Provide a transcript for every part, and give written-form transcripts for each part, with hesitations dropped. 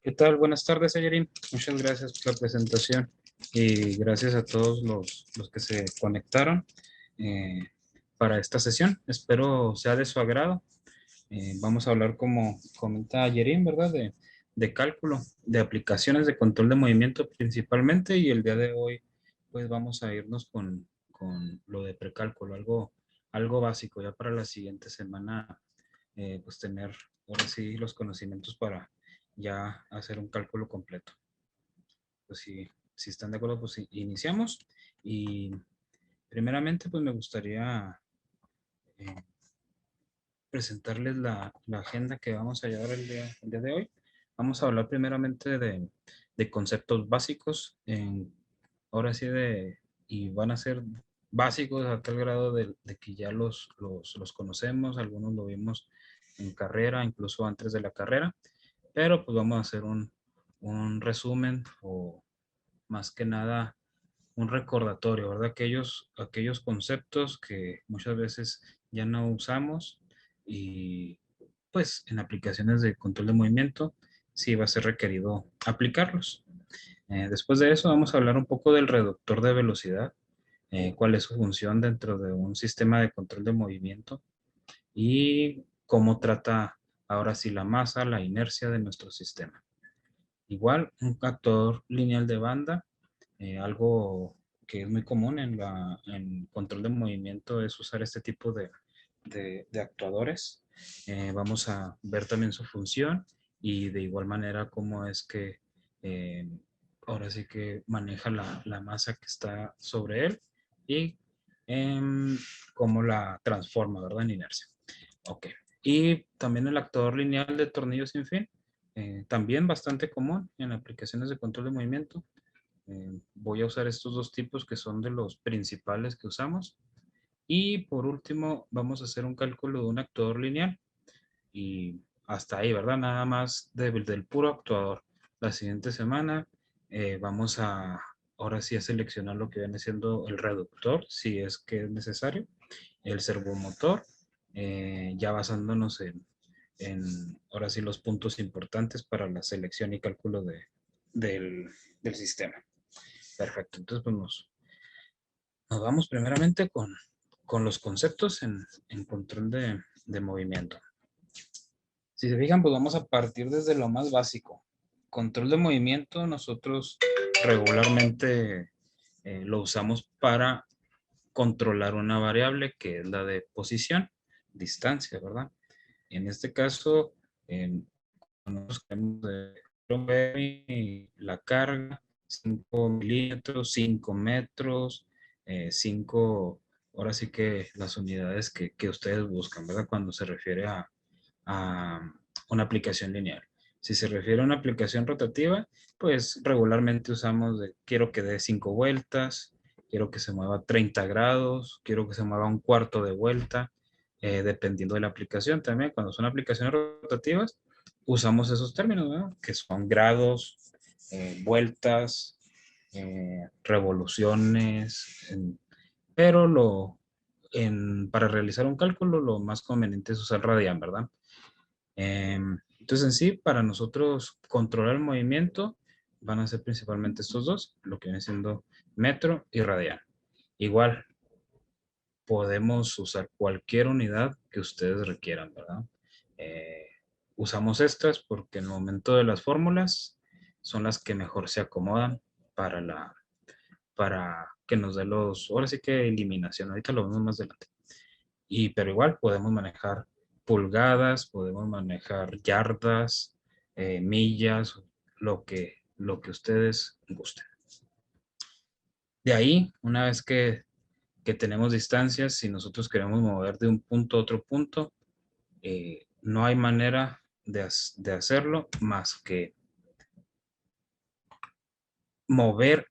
¿Qué tal? Buenas tardes, Ayerin. Muchas gracias por la presentación y gracias a todos los que se conectaron eh, para esta sesión. Espero sea de su agrado. Vamos a hablar, como comenta Ayerin, ¿verdad? De cálculo, de aplicaciones de control de movimiento principalmente, y el día de hoy pues vamos a irnos con lo de precálculo, algo básico ya para la siguiente semana, pues tener ahora sí los conocimientos para ya hacer un cálculo completo. Pues si están de acuerdo, pues iniciamos. Y primeramente, pues me gustaría eh, presentarles la agenda que vamos a llevar el día de hoy. Vamos a hablar primeramente de conceptos básicos, ahora sí y van a ser básicos a tal grado de que ya los conocemos, algunos lo vimos en carrera, incluso antes de la carrera, pero pues vamos a hacer un resumen o más que nada un recordatorio, ¿verdad? Aquellos conceptos que muchas veces ya no usamos y pues en aplicaciones de control de movimiento sí va a ser requerido aplicarlos. Después de eso vamos a hablar un poco del reductor de velocidad, cuál es su función dentro de un sistema de control de movimiento y cómo trata ahora sí la masa, la inercia de nuestro sistema. Igual, un actor lineal de banda, algo que es muy común en control de movimiento es usar este tipo de actuadores. Vamos a ver también su función y de igual manera cómo es que eh, ahora sí que maneja la masa que está sobre él y cómo la transforma, ¿verdad? En inercia. Ok. Y también el actuador lineal de tornillo sin fin, también bastante común en aplicaciones de control de movimiento. Voy a usar estos dos tipos que son de los principales que usamos. Y por último, vamos a hacer un cálculo de un actuador lineal. Y hasta ahí, ¿verdad? Nada más del puro actuador. La siguiente semana vamos ahora sí a seleccionar lo que viene siendo el reductor, si es que es necesario, el servomotor, ya basándonos ahora sí los puntos importantes para la selección y cálculo del, del sistema. Perfecto, entonces pues nos vamos primeramente con los conceptos en control de movimiento. Si se fijan, pues vamos a partir desde lo más básico. Control de movimiento, nosotros regularmente lo usamos para controlar una variable que es la de posición, distancia, ¿verdad? En este caso, nosotros tenemos la carga, 5 milímetros, 5 metros, 5, ahora sí que las unidades que ustedes buscan, ¿verdad? Cuando se refiere a una aplicación lineal. Si se refiere a una aplicación rotativa, pues regularmente usamos quiero que dé 5 vueltas, quiero que se mueva 30 grados, quiero que se mueva un cuarto de vuelta, dependiendo de la aplicación también. Cuando son aplicaciones rotativas, usamos esos términos, ¿no? Que son grados, vueltas, revoluciones, pero para realizar un cálculo lo más conveniente es usar radian, ¿verdad? Entonces en sí, para nosotros controlar el movimiento van a ser principalmente estos dos, lo que viene siendo metro y radian. Igual, podemos usar cualquier unidad que ustedes requieran, ¿verdad? Eh, Usamos estas porque en el momento de las fórmulas son las que mejor se acomodan para que nos dé ahora sí que eliminación, ahorita lo vemos más adelante. Pero igual podemos manejar pulgadas, podemos manejar yardas, millas, lo que ustedes gusten. De ahí, una vez que tenemos distancias, si nosotros queremos mover de un punto a otro punto, no hay manera de hacerlo más que mover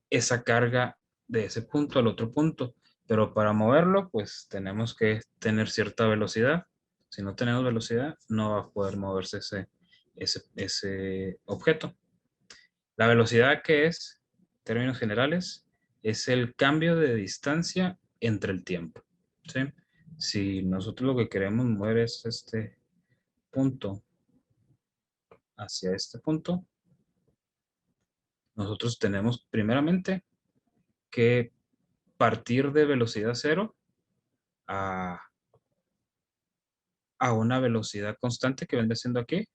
esa carga de ese punto al otro punto. Pero para moverlo, pues tenemos que tener cierta velocidad. Si no tenemos velocidad, no va a poder moverse ese objeto. La velocidad, que es, en términos generales, es el cambio de distancia entre el tiempo. ¿Sí? Si nosotros lo que queremos mover es este punto hacia este punto, nosotros tenemos primeramente que partir de velocidad cero a, a una velocidad constante que vendría siendo aquí.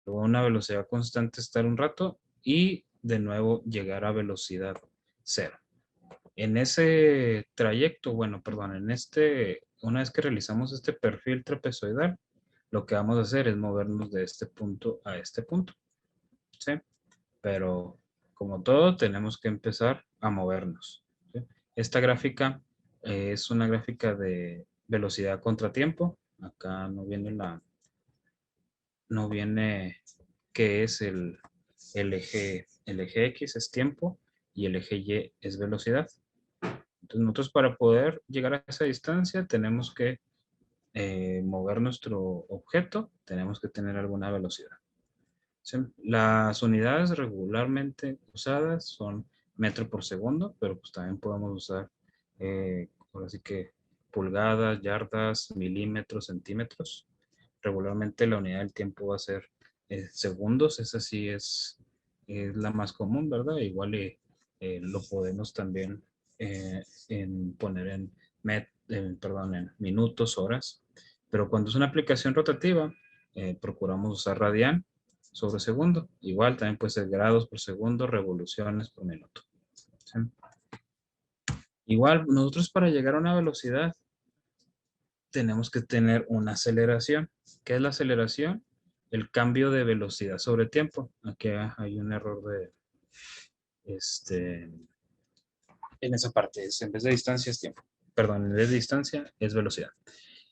Luego una velocidad constante estar un rato y de nuevo llegar a velocidad cero. En ese trayecto, bueno, perdón, una vez que realizamos este perfil trapezoidal, lo que vamos a hacer es movernos de este punto a este punto, ¿sí? Pero como todo, tenemos que empezar a movernos, ¿sí? Esta gráfica es una gráfica de velocidad contra tiempo. Acá no viene qué es el eje X es tiempo y el eje Y es velocidad. Entonces nosotros para poder llegar a esa distancia tenemos que mover nuestro objeto, tenemos que tener alguna velocidad. ¿Sí? Las unidades regularmente usadas son metro por segundo, pero pues también podemos usar, ahora sí que pulgadas, yardas, milímetros, centímetros. Regularmente la unidad del tiempo va a ser segundos, esa sí es la más común, ¿verdad? Igual lo podemos también poner perdón, en minutos, horas, pero cuando es una aplicación rotativa, procuramos usar radian sobre segundo. Igual también puede ser grados por segundo, revoluciones por minuto. ¿Sí? Igual nosotros para llegar a una velocidad tenemos que tener una aceleración. ¿Qué es la aceleración? El cambio de velocidad sobre tiempo. Aquí hay un error en esa parte. En vez de distancia es tiempo. Perdón, en vez de distancia es velocidad.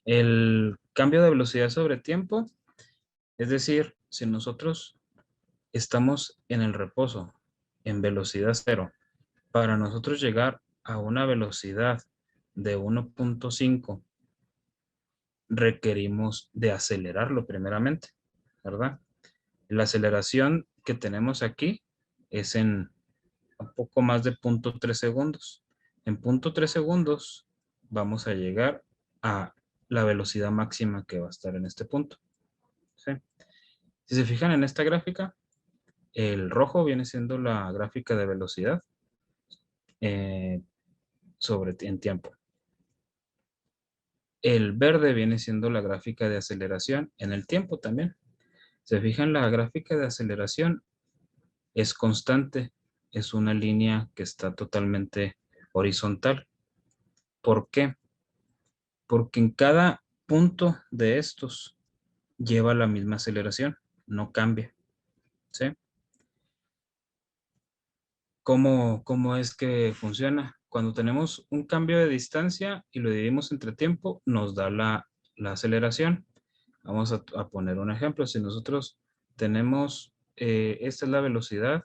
El cambio de velocidad sobre tiempo, es decir, si nosotros estamos en el reposo en velocidad cero, para nosotros llegar a una velocidad de 1.5 requerimos de acelerarlo primeramente, ¿verdad? La aceleración que tenemos aquí es en un poco más de 0.3 segundos. En 0.3 segundos vamos a llegar a la velocidad máxima que va a estar en este punto. ¿Sí? Si se fijan en esta gráfica, el rojo viene siendo la gráfica de velocidad eh, en tiempo. El verde viene siendo la gráfica de aceleración en el tiempo también. Se fijan, la gráfica de aceleración es constante, es una línea que está totalmente horizontal. ¿Por qué? Porque en cada punto de estos lleva la misma aceleración, no cambia. ¿Sí? ¿Cómo es que funciona? Cuando tenemos un cambio de distancia y lo dividimos entre tiempo, nos da la aceleración. Vamos a poner un ejemplo. Si nosotros tenemos, esta es la velocidad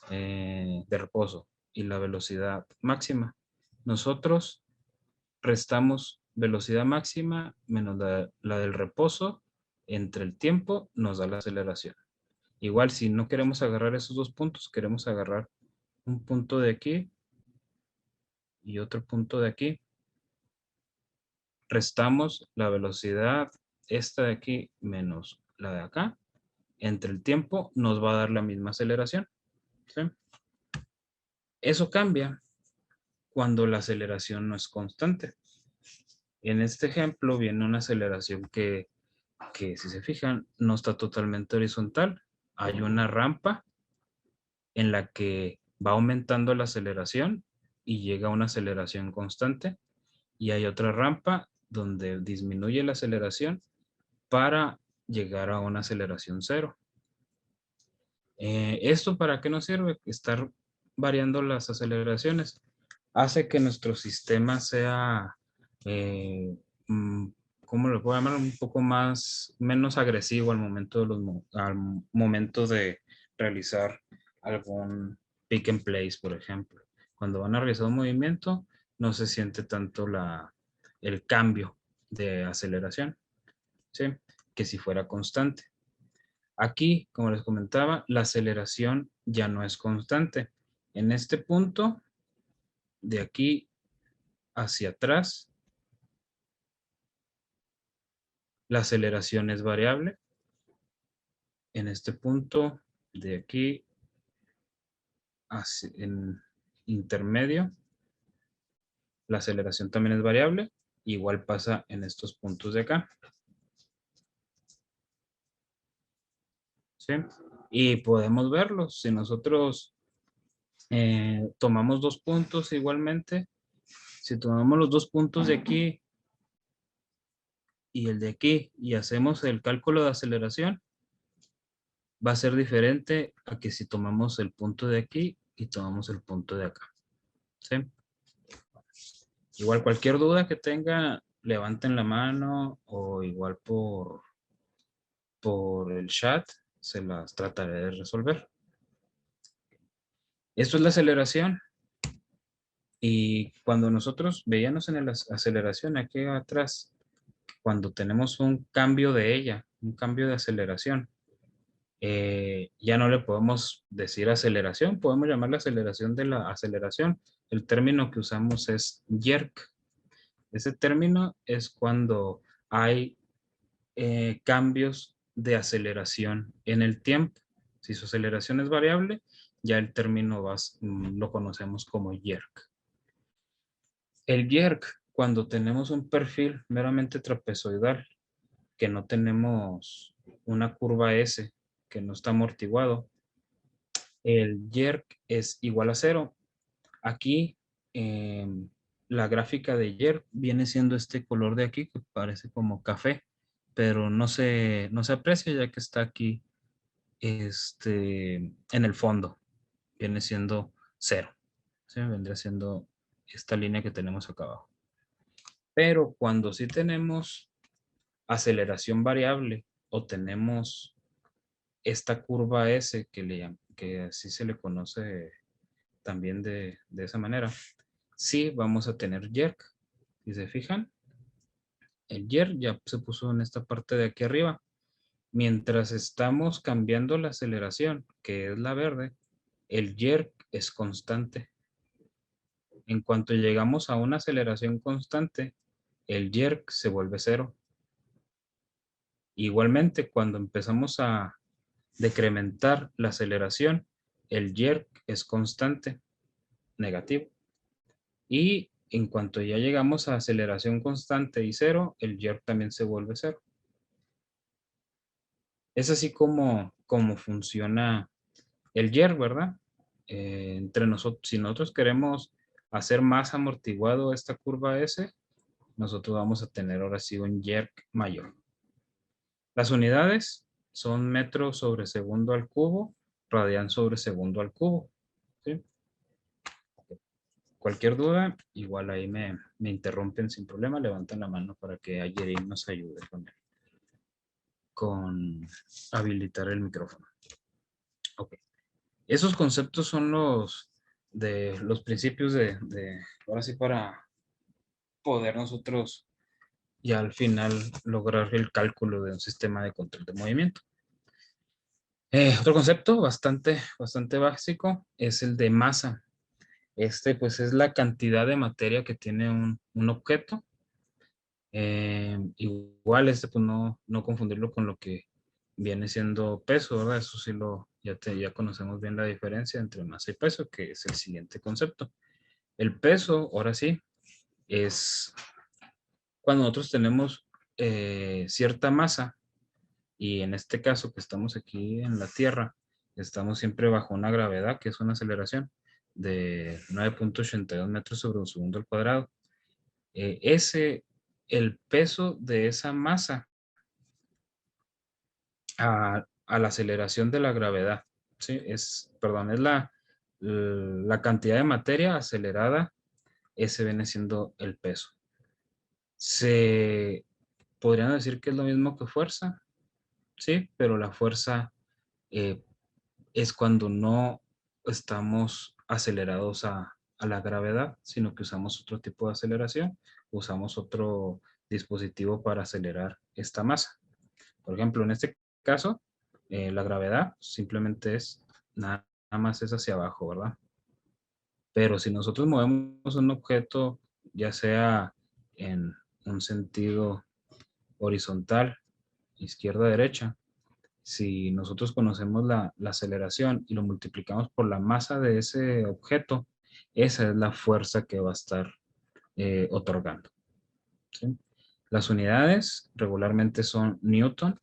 de reposo y la velocidad máxima. Nosotros restamos velocidad máxima menos la del reposo entre el tiempo, nos da la aceleración. Igual, si no queremos agarrar esos dos puntos, queremos agarrar un punto de aquí y otro punto de aquí. Restamos la velocidad esta de aquí menos la de acá. Entre el tiempo nos va a dar la misma aceleración. ¿Sí? Eso cambia cuando la aceleración no es constante. En este ejemplo viene una aceleración que si se fijan no está totalmente horizontal. Hay una rampa en la que va aumentando la aceleración y llega a una aceleración constante. Y hay otra rampa donde disminuye la aceleración para llegar a una aceleración cero. ¿Esto para qué nos sirve? Estar variando las aceleraciones hace que nuestro sistema sea, eh, mm, ¿cómo lo puedo llamar? Un poco menos agresivo al momento de realizar algún pick and place, por ejemplo. Cuando van a realizar un movimiento, no se siente tanto el cambio de aceleración, ¿sí? Que si fuera constante. Aquí, como les comentaba, la aceleración ya no es constante. En este punto, de aquí hacia atrás, la aceleración es variable. en este punto de aquí, en intermedio, la aceleración también es variable. Igual pasa en estos puntos de acá. ¿Sí? Y podemos verlo. Si nosotros tomamos 2 puntos igualmente, si tomamos los 2 puntos de aquí y el de aquí y hacemos el cálculo de aceleración, va a ser diferente a que si tomamos el punto de aquí y tomamos el punto de acá. ¿Sí? Igual cualquier duda que tenga, levanten la mano o igual por el chat, se las trataré de resolver. Esto es la aceleración. Y cuando nosotros veíamos en la aceleración aquí atrás, cuando tenemos un cambio de ella, un cambio de aceleración, ya no le podemos decir aceleración, podemos llamarla aceleración de la aceleración. El término que usamos es jerk. Ese término es cuando hay cambios de aceleración en el tiempo. Si su aceleración es variable, ya el término lo conocemos como jerk. El jerk, cuando tenemos un perfil meramente trapezoidal, que no tenemos una curva S, que no está amortiguado, el jerk es igual a 0. Aquí, la gráfica de jerk viene siendo este color de aquí, que parece como café, pero no se aprecia ya que está aquí en el fondo. Viene siendo 0. ¿Sí? Vendría siendo esta línea que tenemos acá abajo. Pero cuando sí tenemos aceleración variable o tenemos esta curva S que así se le conoce también de esa manera, sí vamos a tener jerk. Si se fijan, el jerk ya se puso en esta parte de aquí arriba. Mientras estamos cambiando la aceleración, que es la verde, el jerk es constante. En cuanto llegamos a una aceleración constante, el jerk se vuelve 0. Igualmente, cuando empezamos a decrementar la aceleración, el jerk es constante, negativo. Y en cuanto ya llegamos a aceleración constante y 0, el jerk también se vuelve 0. Es así como funciona el jerk, ¿verdad? Entre nosotros, si nosotros queremos hacer más amortiguado esta curva S, nosotros vamos a tener ahora sí un jerk mayor. Las unidades son metro sobre segundo al cubo, radian sobre segundo al cubo. ¿Sí? Cualquier duda, igual ahí me interrumpen sin problema, levantan la mano para que Ayerin nos ayude con habilitar el micrófono. Ok. Esos conceptos son los principios ahora sí, para poder nosotros ya al final lograr el cálculo de un sistema de control de movimiento. Otro concepto bastante básico es el de masa. Pues es la cantidad de materia que tiene un objeto. Igual pues no confundirlo con lo que viene siendo peso, ¿verdad? Eso sí ya conocemos bien la diferencia entre masa y peso, que es el siguiente concepto. El peso, ahora sí, es cuando nosotros tenemos cierta masa, y en este caso que estamos aquí en la Tierra, estamos siempre bajo una gravedad, que es una aceleración de 9.82 metros sobre un segundo al cuadrado. El peso de esa masa a la aceleración de la gravedad, ¿sí? Es la cantidad de materia acelerada, ese viene siendo el peso. Se podrían decir que es lo mismo que fuerza, sí, pero la fuerza es cuando no estamos acelerados a la gravedad, sino que usamos otro tipo de aceleración, usamos otro dispositivo para acelerar esta masa. Por ejemplo, en este caso, la gravedad simplemente es nada más es hacia abajo, ¿verdad? Pero si nosotros movemos un objeto, ya sea en un sentido horizontal, izquierda-derecha, Si nosotros conocemos la aceleración y lo multiplicamos por la masa de ese objeto, esa es la fuerza que va a estar otorgando. ¿Sí? Las unidades regularmente son Newton,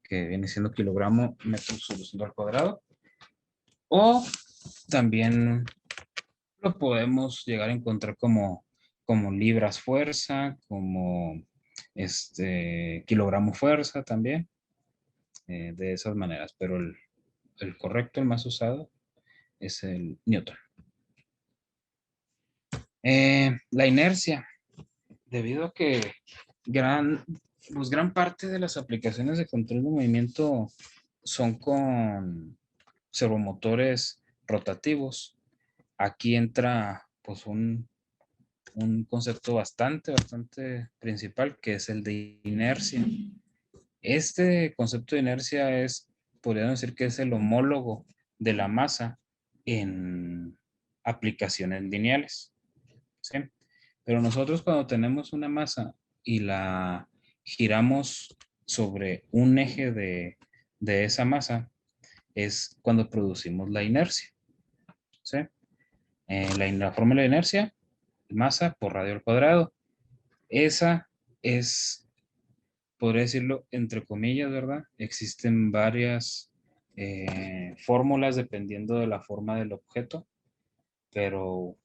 que viene siendo kilogramo metro sobre segundo al cuadrado, o también lo podemos llegar a encontrar como libras fuerza, como kilogramo fuerza también, de esas maneras, pero el correcto, el más usado, es el Newton. La inercia, debido a que gran parte de las aplicaciones de control de movimiento son con servomotores rotativos. Aquí entra pues un concepto bastante principal, que es el de inercia. Este concepto de inercia podríamos decir que es el homólogo de la masa en aplicaciones lineales, ¿sí? Pero nosotros cuando tenemos una masa y la giramos sobre un eje de esa masa, es cuando producimos la inercia, ¿sí? La fórmula de inercia, masa por radio al cuadrado. Esa es, podría decirlo, entre comillas, ¿verdad? Existen varias fórmulas dependiendo de la forma del objeto, pero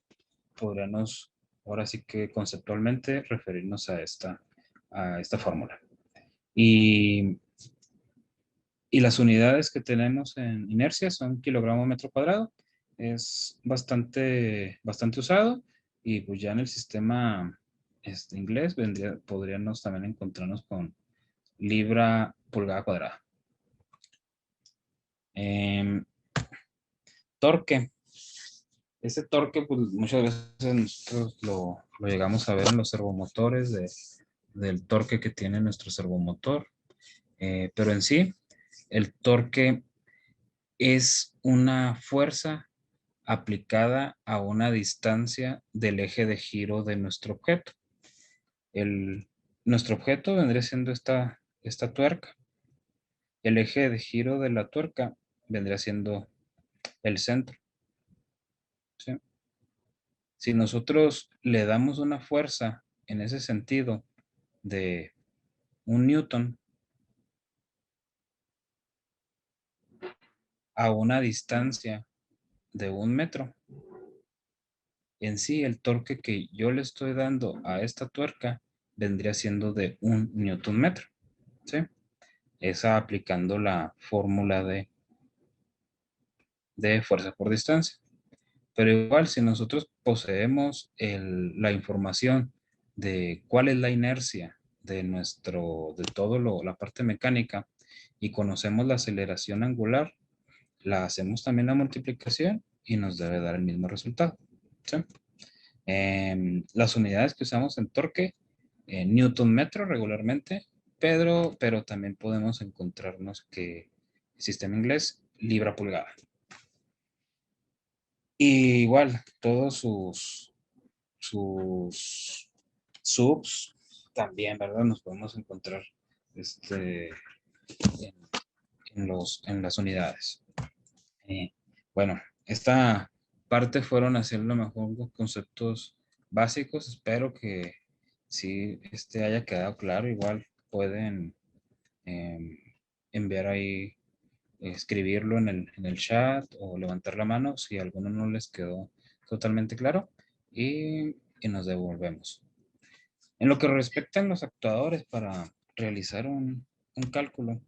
podríamos ahora sí que conceptualmente referirnos a esta fórmula. Y, y las unidades que tenemos en inercia son kilogramo metro cuadrado. Es bastante usado, y pues ya en el sistema inglés podríamos también encontrarnos con libra pulgada cuadrada. Torque. Ese torque, pues muchas veces nosotros lo llegamos a ver en los servomotores del torque que tiene nuestro servomotor. Pero en sí, el torque es una fuerza aplicada a una distancia del eje de giro de nuestro objeto. Nuestro objeto vendría siendo esta tuerca. El eje de giro de la tuerca vendría siendo el centro, ¿sí? Si nosotros le damos una fuerza en ese sentido de 1 Newton a una distancia de 1 metro, en sí el torque que yo le estoy dando a esta tuerca vendría siendo de 1 Newton metro, ¿sí? Esa aplicando la fórmula de fuerza por distancia. Pero igual, si nosotros poseemos la información de cuál es la inercia de todo la parte mecánica, y conocemos la aceleración angular, la hacemos también la multiplicación y nos debe dar el mismo resultado, ¿sí? Las unidades que usamos en torque, Newton metro regularmente, pero también podemos encontrarnos que el sistema inglés, libra pulgada. Y igual, todos sus subs también, ¿verdad? Nos podemos encontrar en, en las unidades. Bueno, esta parte fueron a hacer lo mejor con conceptos básicos. Espero que sí haya quedado claro. Igual pueden em, enviar ahí, escribirlo en el chat o levantar la mano si alguno no les quedó totalmente claro, y nos devolvemos. En lo que respecta a los actuadores para realizar un cálculo,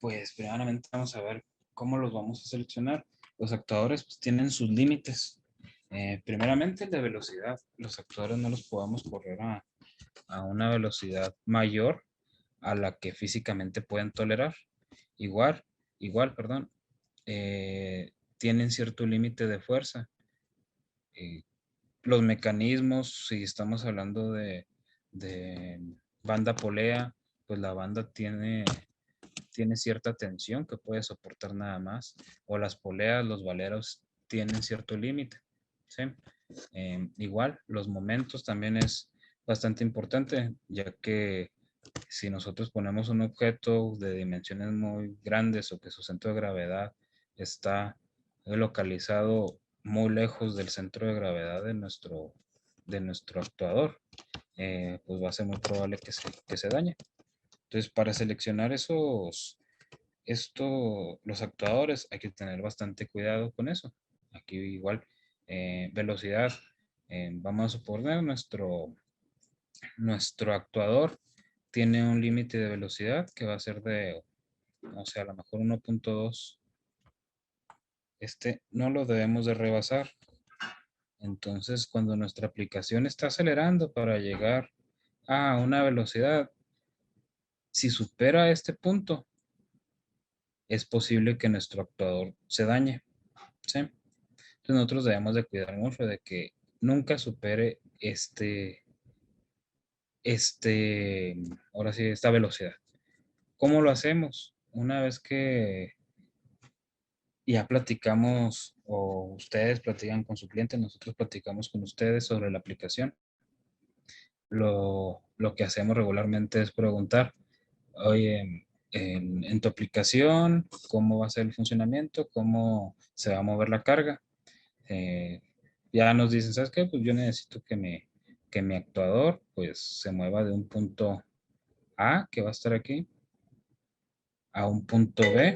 pues primeramente vamos a ver cómo los vamos a seleccionar. Los actuadores pues, tienen sus límites. Primeramente el de velocidad. Los actuadores no los podemos correr a una velocidad mayor a la que físicamente pueden tolerar. Igual, tienen cierto límite de fuerza. Eh, los mecanismos, si estamos hablando de banda polea, pues la banda tiene cierta tensión que puede soportar nada más, o las poleas, los valeros tienen cierto límite, ¿sí? Igual, los momentos también es bastante importante, ya que Si nosotros ponemos un objeto de dimensiones muy grandes o que su centro de gravedad está localizado muy lejos del centro de gravedad de nuestro actuador, pues va a ser muy probable que se dañe. Entonces, para seleccionar los actuadores, hay que tener bastante cuidado con eso. Aquí igual, velocidad, vamos a suponer nuestro actuador tiene un límite de velocidad que va a ser de, no sé, a lo mejor 1.2. Este no lo debemos de rebasar. Entonces, cuando nuestra aplicación está acelerando para llegar a una velocidad, si supera este punto, es posible que nuestro actuador se dañe, ¿sí? Entonces, nosotros debemos de cuidar mucho de que nunca supere ahora sí, esta velocidad. ¿Cómo lo hacemos? Una vez que ya platicamos o ustedes platican con su cliente, nosotros platicamos con ustedes sobre la aplicación. Lo que hacemos regularmente es preguntar, oye, en tu aplicación, ¿cómo va a ser el funcionamiento? ¿Cómo se va a mover la carga? Eh, ya nos dicen, ¿sabes qué? Pues yo necesito que mi actuador pues se mueva de un punto A, que va a estar aquí, a un punto B,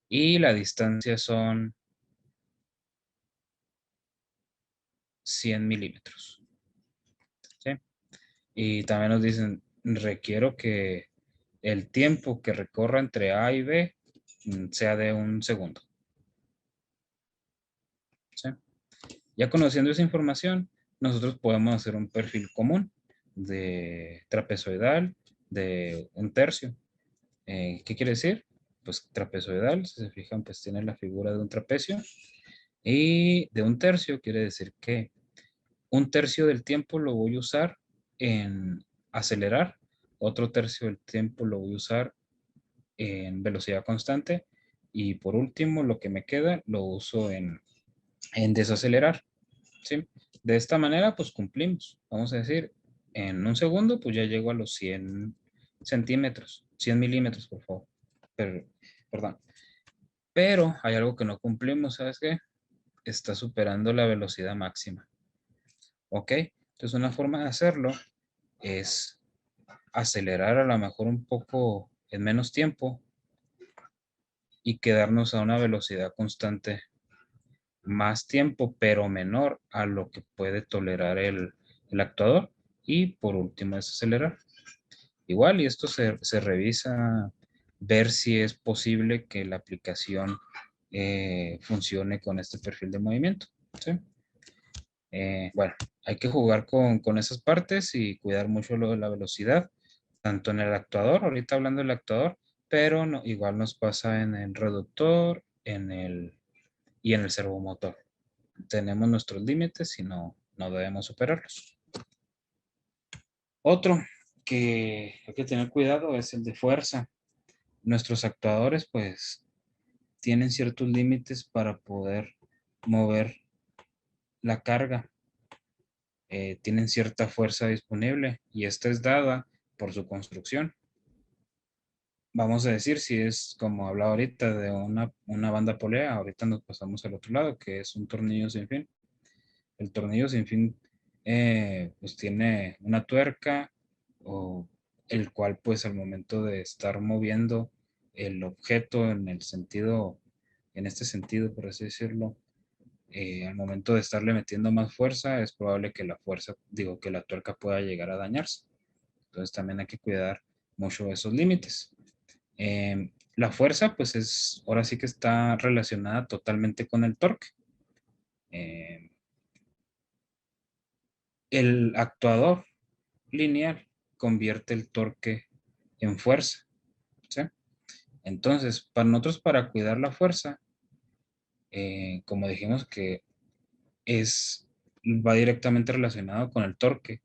y la distancia son 100 milímetros, ¿sí? Y también nos dicen, requiero que el tiempo que recorra entre A y B sea de 1 segundo, ¿sí? Ya conociendo esa información, nosotros podemos hacer un perfil común de trapezoidal de 1/3. ¿Qué quiere decir? Pues trapezoidal, si se fijan, pues tiene la figura de un trapecio. Y de 1/3 quiere decir que 1/3 del tiempo lo voy a usar en acelerar, otro tercio del tiempo lo voy a usar en velocidad constante y por último lo que me queda lo uso en desacelerar, ¿sí? De esta manera pues cumplimos. Vamos a decir, en 1 segundo pues ya llego a los 100 centímetros, 100 milímetros por favor. Perdón. Pero hay algo que no cumplimos, ¿sabes qué? Está superando la velocidad máxima. ¿Ok? Entonces una forma de hacerlo es acelerar a lo mejor un poco en menos tiempo y quedarnos a una velocidad constante más tiempo, pero menor a lo que puede tolerar el actuador. Y por último es acelerar. Igual, y esto se revisa, ver si es posible que la aplicación funcione con este perfil de movimiento, ¿sí? Bueno, hay que jugar con esas partes y cuidar mucho lo de la velocidad, tanto en el actuador, ahorita hablando del actuador, pero igual nos pasa en el reductor y en el servomotor. Tenemos nuestros límites y no debemos superarlos. Otro que hay que tener cuidado es el de fuerza. Nuestros actuadores pues tienen ciertos límites para poder mover la carga. Tienen cierta fuerza disponible y esta es dada por su construcción. Vamos a decir, si es como hablaba ahorita de una banda polea, ahorita nos pasamos al otro lado, que es un tornillo sin fin. El tornillo sin fin pues tiene una tuerca o el cual pues al momento de estar moviendo el objeto en este sentido, por así decirlo, al momento de estarle metiendo más fuerza, es probable que que la tuerca pueda llegar a dañarse. Entonces también hay que cuidar mucho esos límites. La fuerza, pues ahora sí que está relacionada totalmente con el torque. Eh, el actuador lineal convierte el torque en fuerza, ¿sí? Entonces, para nosotros, para cuidar la fuerza, como dijimos que va directamente relacionado con el torque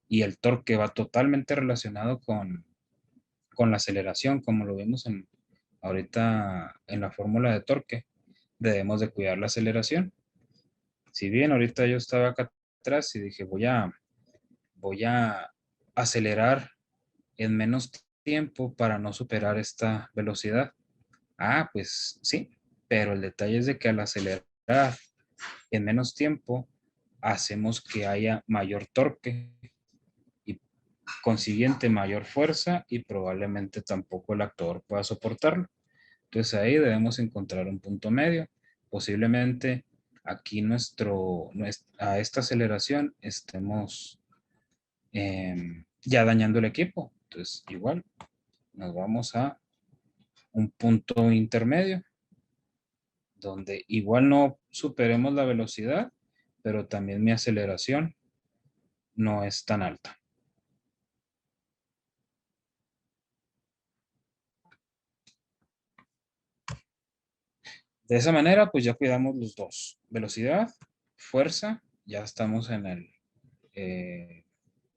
y el torque va totalmente relacionado con la aceleración, como lo vimos ahorita en la fórmula de torque, debemos de cuidar la aceleración. Si bien ahorita yo estaba acá atrás y dije voy a acelerar en menos tiempo para no superar esta velocidad. Ah, pues sí, pero el detalle es de que al acelerar en menos tiempo, hacemos que haya mayor torque y consiguiente mayor fuerza y probablemente tampoco el actuador pueda soportarlo. Entonces ahí debemos encontrar un punto medio. Posiblemente aquí a esta aceleración estemos ya dañando el equipo. Entonces igual nos vamos a un punto intermedio donde igual no superemos la velocidad, pero también mi aceleración no es tan alta. De esa manera, pues ya cuidamos los dos. Velocidad, fuerza, ya estamos en eh,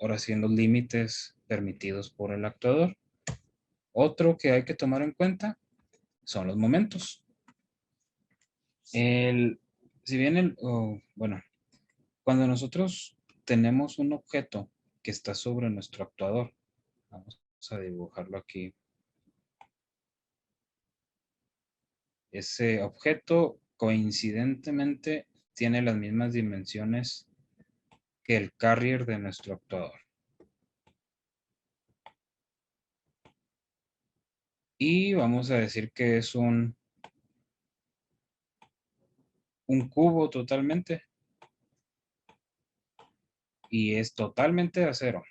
ahora sí en los límites permitidos por el actuador. Otro que hay que tomar en cuenta son los momentos. Si bien bueno, cuando nosotros tenemos un objeto que está sobre nuestro actuador, vamos a dibujarlo aquí. Ese objeto coincidentemente tiene las mismas dimensiones que el carrier de nuestro actuador. Y vamos a decir que es un cubo totalmente. Y es totalmente de acero.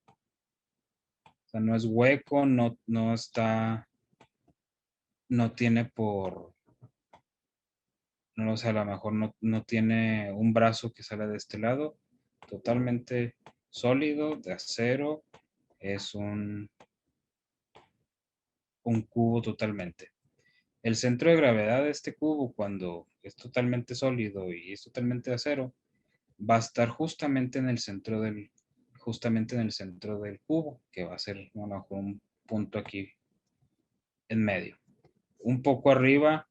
O sea, no es hueco, no está, no tiene no lo sé, a lo mejor no tiene un brazo que sale de este lado. Totalmente sólido, de acero. Es un cubo totalmente. El centro de gravedad de este cubo, cuando es totalmente sólido y es totalmente de acero, va a estar justamente en el centro del cubo, que va a ser a lo mejor un punto aquí en medio. Un poco arriba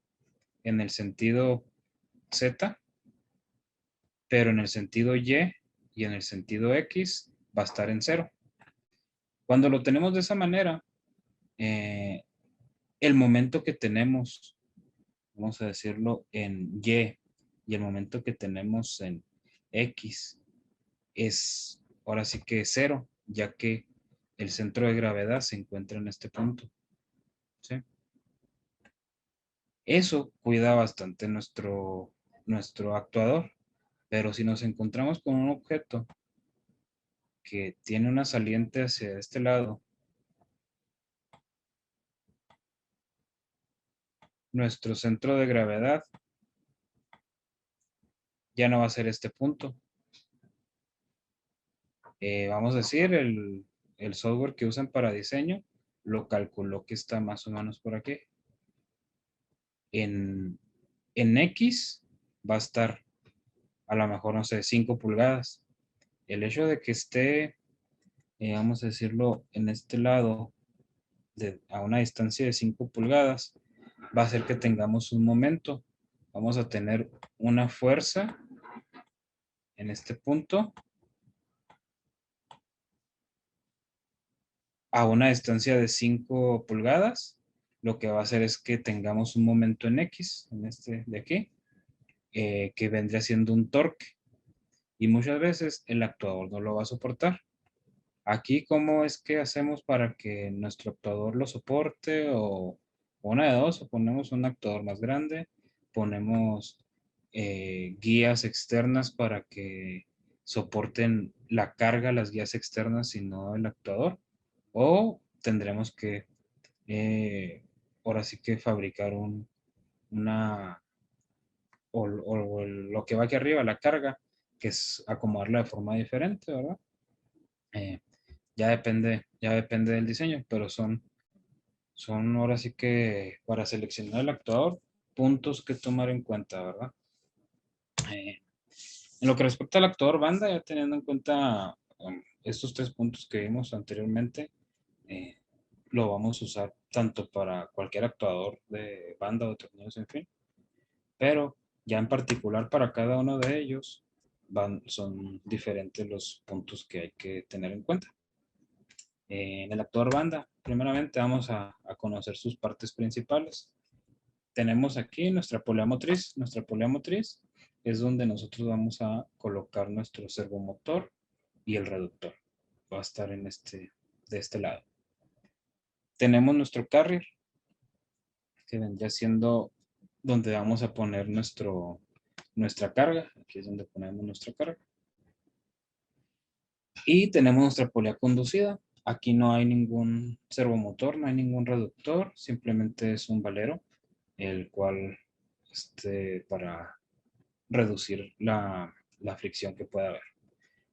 en el sentido Z, pero en el sentido y en el sentido X va a estar en cero. Cuando lo tenemos de esa manera, eh, el momento que tenemos, vamos a decirlo, en y el momento que tenemos en X es ahora sí que cero, ya que el centro de gravedad se encuentra en este punto. ¿Sí? Eso cuida bastante nuestro actuador, pero si nos encontramos con un objeto que tiene una saliente hacia este lado, nuestro centro de gravedad ya no va a ser este punto. Vamos a decir, el software que usan para diseño lo calculó que está más o menos por aquí. En, en X va a estar a lo mejor, no sé, 5 pulgadas. El hecho de que esté, vamos a decirlo, en este lado, a una distancia de 5 pulgadas, va a hacer que tengamos un momento. Vamos a tener una fuerza en este punto a una distancia de 5 pulgadas. Lo que va a hacer es que tengamos un momento en X, en este de aquí, que vendría siendo un torque. Y muchas veces el actuador no lo va a soportar. Aquí, ¿cómo es que hacemos para que nuestro actuador lo soporte? O una de dos, o ponemos un actuador más grande, ponemos guías externas para que soporten la carga, las guías externas y no el actuador. O tendremos que, eh, ahora sí que fabricar una, lo que va aquí arriba, la carga, que es acomodarla de forma diferente, ¿verdad? Eh, ya depende del diseño, pero son ahora sí que para seleccionar el actuador, puntos que tomar en cuenta, ¿verdad? Eh, en lo que respecta al actuador banda, ya teniendo en cuenta estos tres puntos que vimos anteriormente, eh, lo vamos a usar tanto para cualquier actuador de banda o de tornillos, en fin, pero ya en particular para cada uno de ellos, son diferentes los puntos que hay que tener en cuenta. En el actuador banda, primeramente vamos a conocer sus partes principales. Tenemos aquí nuestra polea motriz. Nuestra polea motriz es donde nosotros vamos a colocar nuestro servomotor y el reductor. Va a estar de este lado. Tenemos nuestro carrier, que vendría siendo donde vamos a poner nuestra carga. Aquí es donde ponemos nuestra carga. Y tenemos nuestra polea conducida. Aquí no hay ningún servomotor, no hay ningún reductor, simplemente es un valero, el cual para reducir la fricción que pueda haber.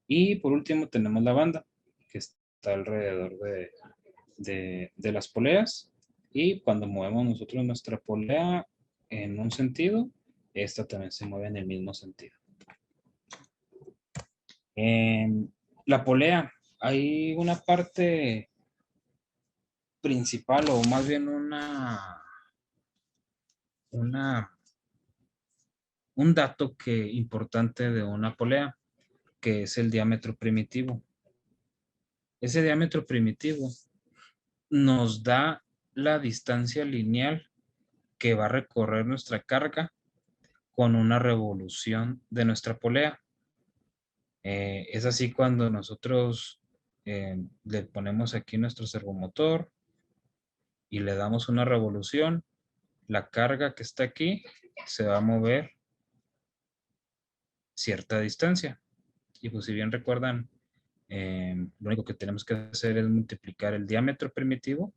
Y por último tenemos la banda, que está alrededor de las poleas. Y cuando movemos nosotros nuestra polea en un sentido, esta también se mueve en el mismo sentido. En la polea hay una parte principal, o más bien un dato importante de una polea, que es el diámetro primitivo. Ese diámetro primitivo nos da la distancia lineal que va a recorrer nuestra carga con una revolución de nuestra polea. Es así cuando nosotros le ponemos aquí nuestro servomotor y le damos una revolución, la carga que está aquí se va a mover cierta distancia. Y pues si bien recuerdan, lo único que tenemos que hacer es multiplicar el diámetro primitivo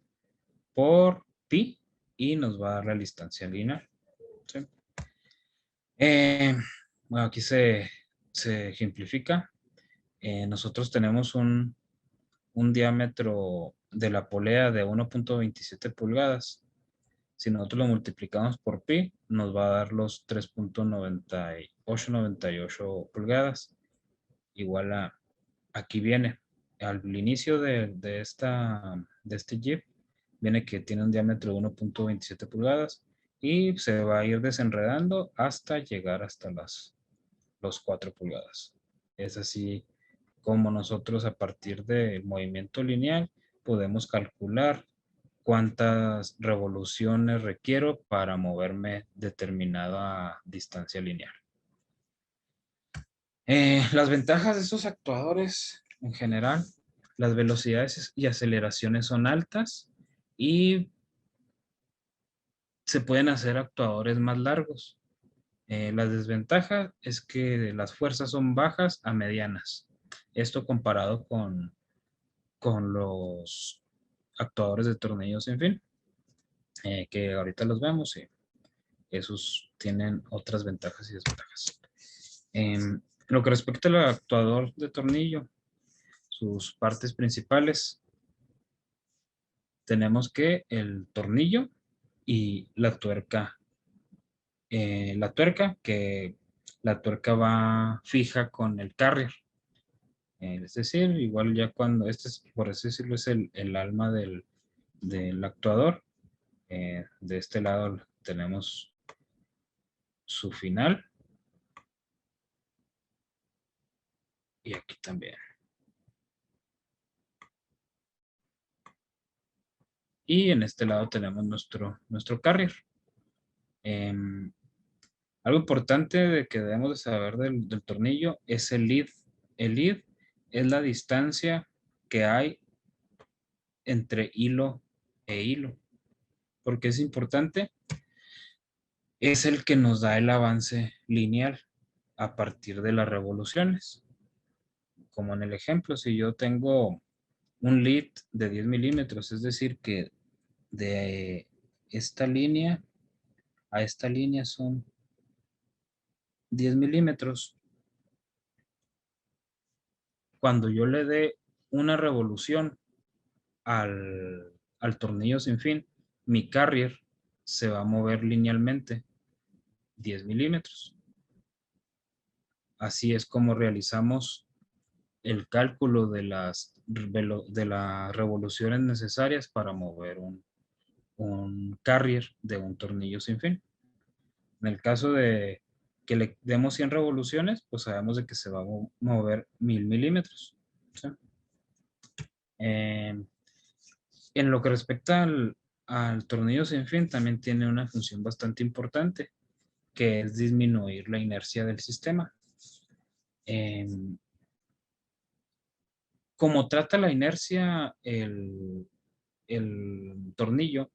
por pi y nos va a dar la distancia lineal. ¿Sí? Bueno, aquí se ejemplifica. Nosotros tenemos un diámetro de la polea de 1.27 pulgadas. Si nosotros lo multiplicamos por pi, nos va a dar los 3.9898 pulgadas. Igual aquí viene, al inicio de este Jeep, viene que tiene un diámetro de 1.27 pulgadas y se va a ir desenredando hasta llegar hasta los 4 pulgadas. Es así como nosotros, a partir del movimiento lineal, podemos calcular cuántas revoluciones requiero para moverme determinada distancia lineal. Las ventajas de estos actuadores en general: las velocidades y aceleraciones son altas y se pueden hacer actuadores más largos. La desventaja es que las fuerzas son bajas a medianas. Esto comparado con los actuadores de tornillos sin fin, que ahorita los vemos, y esos tienen otras ventajas y desventajas. Lo que respecta al actuador de tornillo, sus partes principales, tenemos que el tornillo y la tuerca. La tuerca va fija con el carrier. Es decir, igual ya cuando por así decirlo, es el alma del actuador. De este lado tenemos su final. Y aquí también. Y en este lado tenemos nuestro carrier. Algo importante de que debemos de saber del tornillo es el lead. El lead es la distancia que hay entre hilo e hilo. ¿Por qué es importante? Es el que nos da el avance lineal a partir de las revoluciones. Como en el ejemplo, si yo tengo un lead de 10 milímetros, es decir, que de esta línea a esta línea son 10 milímetros. Cuando yo le dé una revolución al tornillo sin fin, mi carrier se va a mover linealmente 10 milímetros. Así es como realizamos el cálculo de las revoluciones necesarias para mover un carrier de un tornillo sin fin. En el caso de que le demos 100 revoluciones, pues sabemos de que se va a mover 1000 milímetros. ¿Sí? En lo que respecta al tornillo sin fin, también tiene una función bastante importante, que es disminuir la inercia del sistema. Como trata la inercia el tornillo,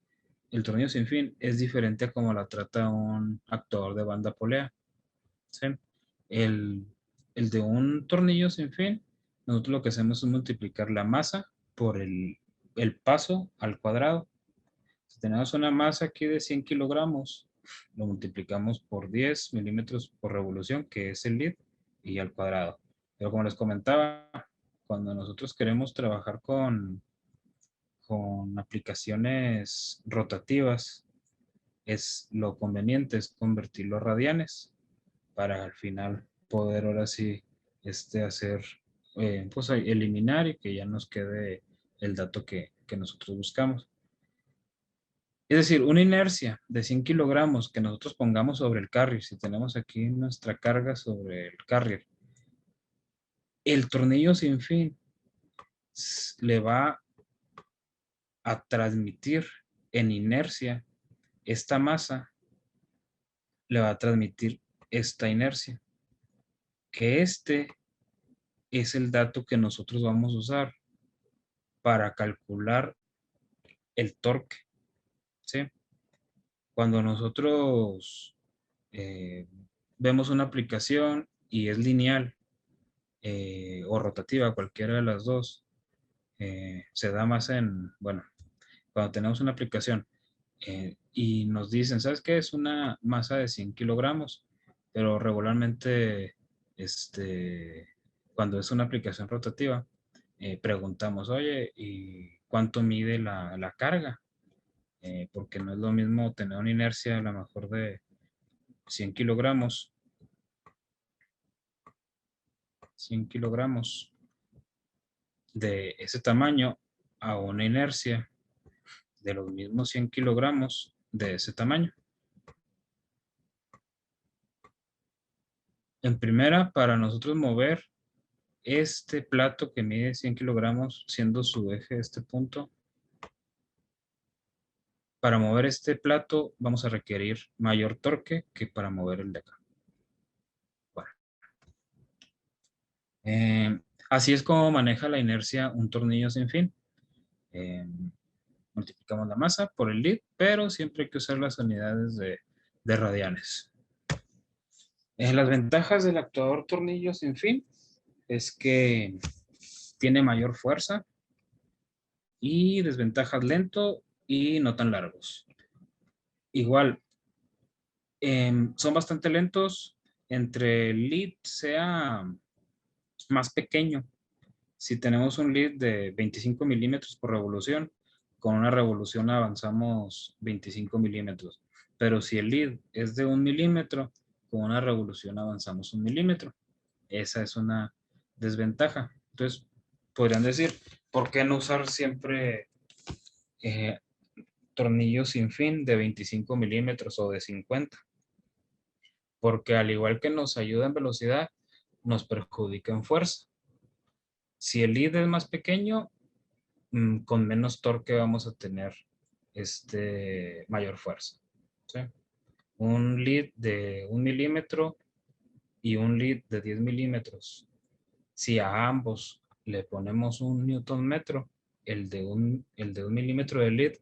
el tornillo sin fin es diferente a como la trata un actuador de banda polea. ¿Sí? El, el de un tornillo sin fin, nosotros lo que hacemos es multiplicar la masa por el paso al cuadrado. Si tenemos una masa aquí de 100 kilogramos, lo multiplicamos por 10 milímetros por revolución, que es el lead, y al cuadrado. Pero como les comentaba, cuando nosotros queremos trabajar con aplicaciones rotativas, lo conveniente es convertirlo a radianes para al final poder ahora sí hacer, pues eliminar y que ya nos quede el dato que nosotros buscamos. Es decir, una inercia de 100 kilogramos que nosotros pongamos sobre el carrier, si tenemos aquí nuestra carga sobre el carrier, el tornillo sin fin le va a transmitir en inercia esta masa, le va a transmitir esta inercia, que es el dato que nosotros vamos a usar para calcular el torque, ¿sí? Cuando nosotros eh, vemos una aplicación y es lineal o rotativa, cualquiera de las dos, se da más bueno, cuando tenemos una aplicación y nos dicen, ¿sabes qué? Es una masa de 100 kilogramos, pero regularmente, cuando es una aplicación rotativa, preguntamos, oye, ¿y cuánto mide la carga? Porque no es lo mismo tener una inercia a lo mejor de 100 kilogramos, 100 kilogramos de ese tamaño a una inercia de los mismos 100 kilogramos de ese tamaño. En primera, para nosotros mover este plato que mide 100 kilogramos, siendo su eje este punto, para mover este plato vamos a requerir mayor torque que para mover el de acá. Bueno, así es como maneja la inercia un tornillo sin fin. Multiplicamos la masa por el lead, pero siempre hay que usar las unidades de radianes. Las ventajas del actuador tornillo sin fin es que tiene mayor fuerza y desventajas lento y no tan largos. Igual, son bastante lentos entre el lead sea más pequeño. Si tenemos un lead de 25 milímetros por revolución, con una revolución avanzamos 25 milímetros. Pero si el lead es de 1 milímetro, con una revolución avanzamos 1 milímetro. Esa es una desventaja. Entonces, podrían decir, ¿por qué no usar siempre eh, tornillos sin fin de 25 milímetros o de 50? Porque al igual que nos ayuda en velocidad, nos perjudica en fuerza. Si el lead es más pequeño, con menos torque vamos a tener mayor fuerza. ¿Sí? Un lead de 1 milímetro y un lead de 10 milímetros. Si a ambos le ponemos un newton metro, el de un milímetro de lead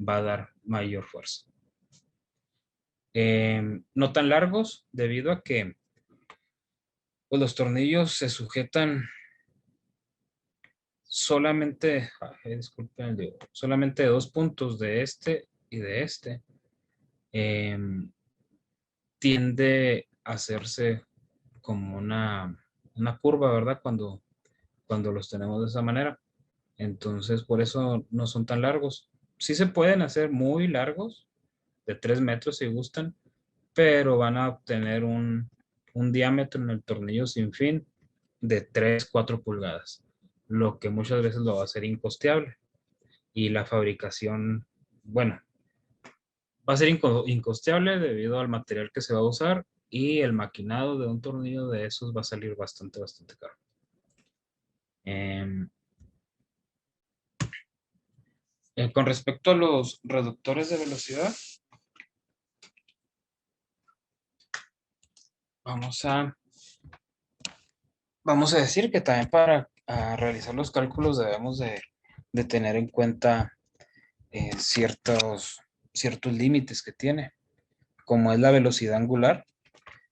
va a dar mayor fuerza. No tan largos, debido a que pues, los tornillos se sujetan solamente, disculpen, solamente de 2 puntos de este y de este. Tiende a hacerse como una curva, ¿verdad? Cuando los tenemos de esa manera. Entonces, por eso no son tan largos. Sí se pueden hacer muy largos, de 3 metros si gustan, pero van a obtener un diámetro en el tornillo sin fin de 3, 4 pulgadas, lo que muchas veces lo va a hacer incosteable. Y la fabricación, bueno, va a ser incosteable debido al material que se va a usar y el maquinado de un tornillo de esos va a salir bastante caro. Em, con respecto a los reductores de velocidad, vamos a, vamos a decir que también para realizar los cálculos debemos de tener en cuenta ciertos límites que tiene, como es la velocidad angular.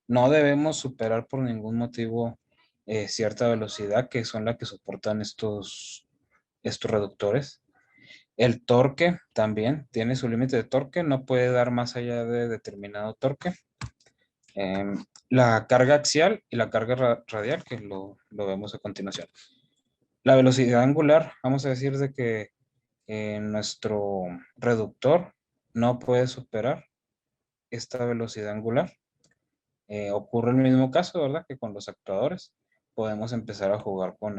No debemos superar por ningún motivo cierta velocidad que son las que soportan estos reductores. El torque también tiene su límite de torque, no puede dar más allá de determinado torque. La carga axial y la carga radial, que lo vemos a continuación. La velocidad angular, vamos a decir de que nuestro reductor no puede superar esta velocidad angular. Ocurre el mismo caso, ¿verdad? Que con los actuadores podemos empezar a jugar con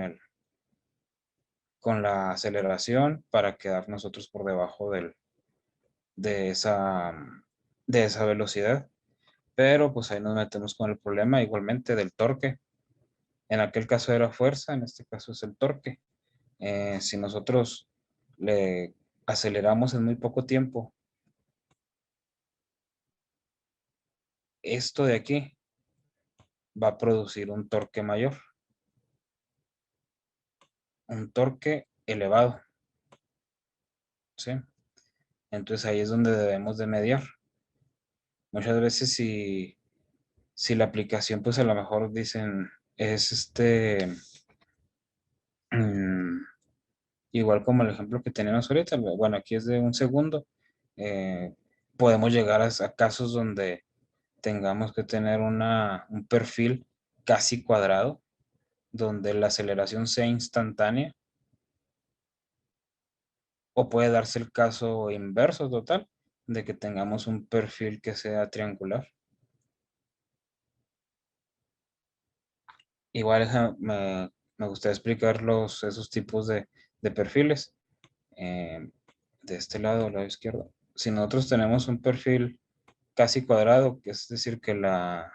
la aceleración para quedar nosotros por debajo de esa, de esa velocidad. Pero pues ahí nos metemos con el problema igualmente del torque. En aquel caso era fuerza, en este caso es el torque. Si nosotros le aceleramos en muy poco tiempo, esto de aquí va a producir un torque mayor, un torque elevado, ¿sí? Entonces ahí es donde debemos de mediar. Muchas veces si la aplicación, pues a lo mejor dicen, es mm, igual como el ejemplo que tenemos ahorita, bueno, aquí es de un segundo, eh, podemos llegar a casos donde tengamos que tener un perfil casi cuadrado, donde la aceleración sea instantánea, o puede darse el caso inverso total, de que tengamos un perfil que sea triangular. Igual me gustaría explicar esos tipos de perfiles. Eh, de este lado izquierdo. Si nosotros tenemos un perfil casi cuadrado, que es decir, que la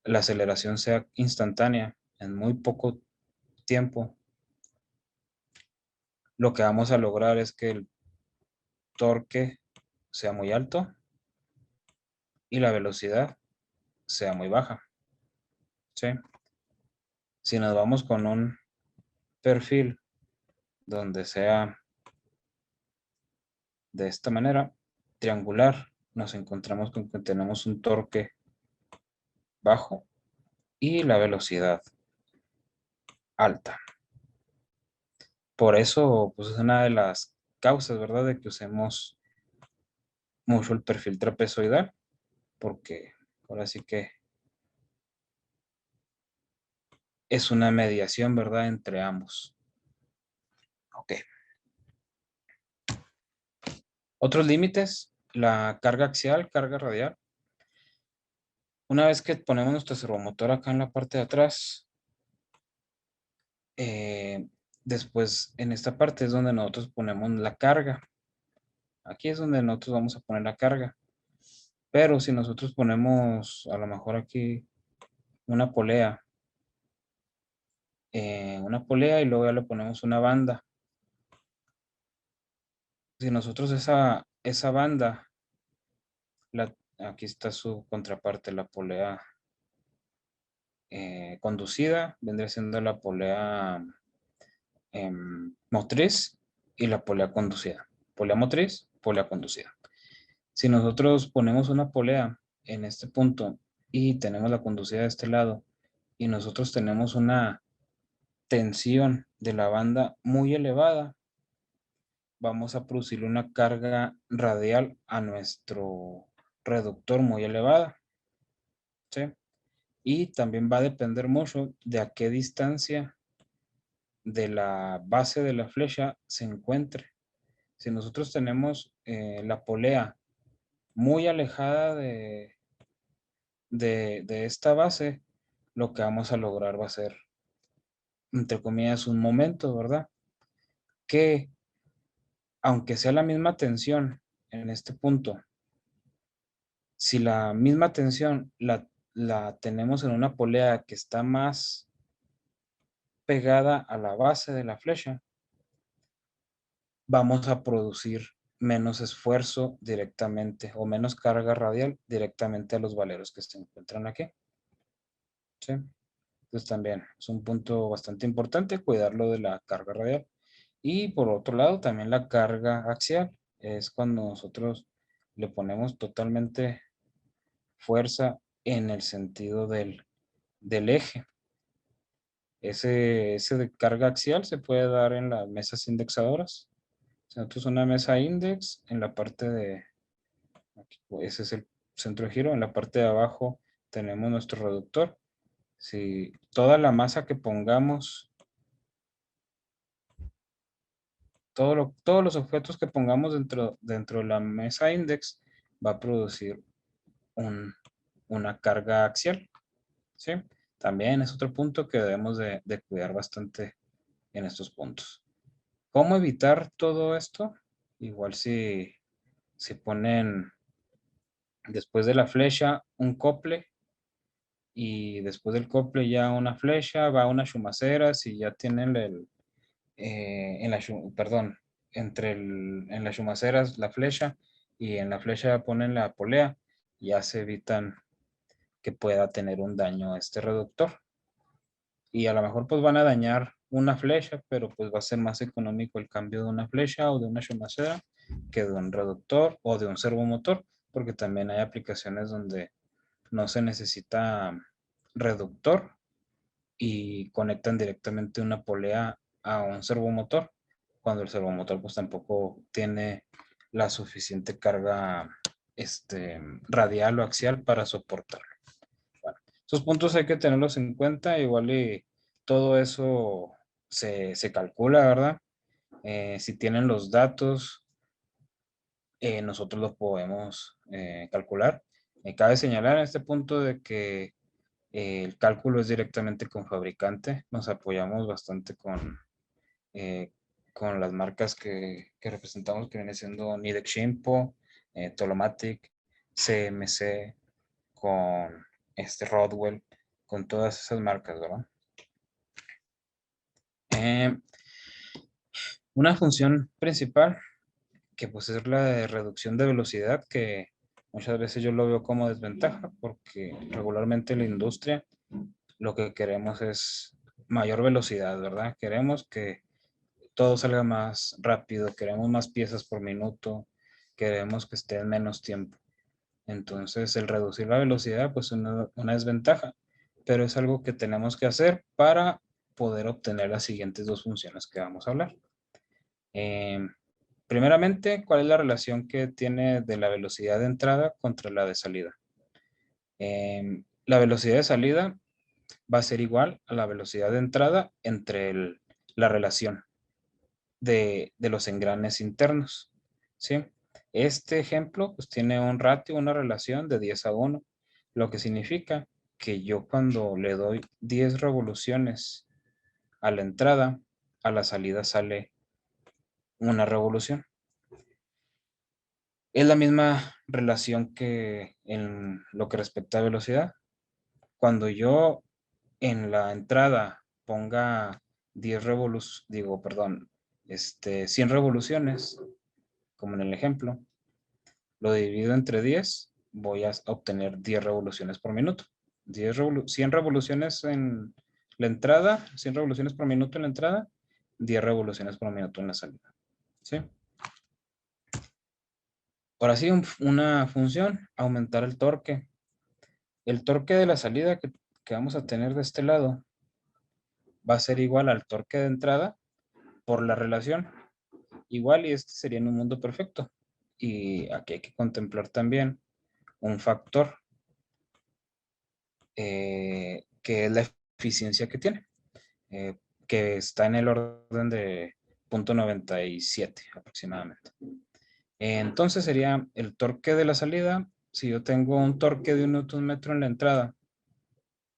aceleración sea instantánea en muy poco tiempo, lo que vamos a lograr es que el torque sea muy alto y la velocidad sea muy baja. ¿Sí? Si nos vamos con un perfil donde sea de esta manera, triangular, nos encontramos con que tenemos un torque bajo y la velocidad alta. Por eso, pues es una de las causas, ¿verdad? De que usemos mucho el perfil trapezoidal, porque ahora sí que es una mediación, ¿verdad? Entre ambos. Ok. Otros límites, la carga axial, carga radial. Una vez que ponemos nuestro servomotor acá en la parte de atrás, eh, después en esta parte es donde nosotros ponemos la carga. Aquí es donde nosotros vamos a poner la carga. Pero si nosotros ponemos a lo mejor aquí una polea y luego ya le ponemos una banda. Si nosotros esa banda, aquí está su contraparte, la polea conducida, vendría siendo la polea motriz y la polea conducida. Polea motriz, polea conducida. Si nosotros ponemos una polea en este punto y tenemos la conducida de este lado y nosotros tenemos una tensión de la banda muy elevada, vamos a producir una carga radial a nuestro reductor muy elevada, ¿sí? Y también va a depender mucho de a qué distancia de la base de la flecha se encuentre. Si nosotros tenemos la polea muy alejada de esta base, lo que vamos a lograr va a ser, entre comillas, un momento, ¿verdad? Que aunque sea la misma tensión en este punto, si la misma tensión la la tenemos en una polea que está más pegada a la base de la flecha, vamos a producir menos esfuerzo directamente o menos carga radial directamente a los valeros que se encuentran aquí. ¿Sí? Entonces también es un punto bastante importante cuidarlo de la carga radial. Y por otro lado, también la carga axial es cuando nosotros le ponemos totalmente fuerza en el sentido del eje. Ese de carga axial se puede dar en las mesas indexadoras. Nosotros una mesa index en la parte de, aquí, ese es el centro de giro, en la parte de abajo tenemos nuestro reductor. Si toda la masa que pongamos, todos los objetos que pongamos dentro de la mesa index va a producir una carga axial, ¿sí? También es otro punto que debemos de cuidar bastante en estos puntos. ¿Cómo evitar todo esto? Igual si ponen después de la flecha un cople y después del cople ya una flecha, va una chumacera, si ya tienen perdón, en las chumaceras la flecha y en la flecha ponen la polea, ya se evitan que pueda tener un daño a este reductor. Y a lo mejor pues van a dañar una flecha, pero pues va a ser más económico el cambio de una flecha o de una chumacera que de un reductor o de un servomotor, porque también hay aplicaciones donde no se necesita reductor y conectan directamente una polea a un servomotor, cuando el servomotor pues tampoco tiene la suficiente carga radial o axial para soportarlo. Bueno, esos puntos hay que tenerlos en cuenta, igual y todo eso se calcula, ¿verdad? Si tienen los datos, nosotros los podemos calcular. Cabe señalar en este punto de que el cálculo es directamente con fabricante. Nos apoyamos bastante eh, con las marcas que representamos, que viene siendo Nidec Shimpo, Tolomatic, CMC, con Rodwell, con todas esas marcas, ¿verdad? Eh, una función principal, que pues es la de reducción de velocidad, que muchas veces yo lo veo como desventaja, porque regularmente en la industria lo que queremos es mayor velocidad, ¿verdad? Queremos que todo salga más rápido, queremos más piezas por minuto, queremos que esté en menos tiempo. Entonces, el reducir la velocidad, pues es una desventaja, pero es algo que tenemos que hacer para poder obtener las siguientes dos funciones que vamos a hablar. Eh, Primeramente, ¿cuál es la relación que tiene de la velocidad de entrada contra la de salida? La velocidad de salida va a ser igual a la velocidad de entrada entre la relación de los engranes internos, ¿sí? Este ejemplo pues tiene un ratio, una relación de 10:1, lo que significa que yo cuando le doy 10 revoluciones a la entrada, a la salida sale una revolución. Es la misma relación que en lo que respecta a velocidad. Cuando yo en la entrada ponga 10 revoluciones, 100 revoluciones, como en el ejemplo, lo divido entre 10, voy a obtener 10 revoluciones por minuto. 100 revoluciones en la entrada, 100 revoluciones por minuto en la entrada, 10 revoluciones por minuto en la salida. ¿Sí? Ahora sí, una función, aumentar el torque. El torque de la salida que vamos a tener de este lado va a ser igual al torque de entrada por la relación. Igual y este sería en un mundo perfecto. Y aquí hay que contemplar también un factor que es la eficiencia que tiene, que está en el orden de 0.97 aproximadamente. Entonces sería el torque de la salida. Si yo tengo un torque de 1 Newton metro en la entrada,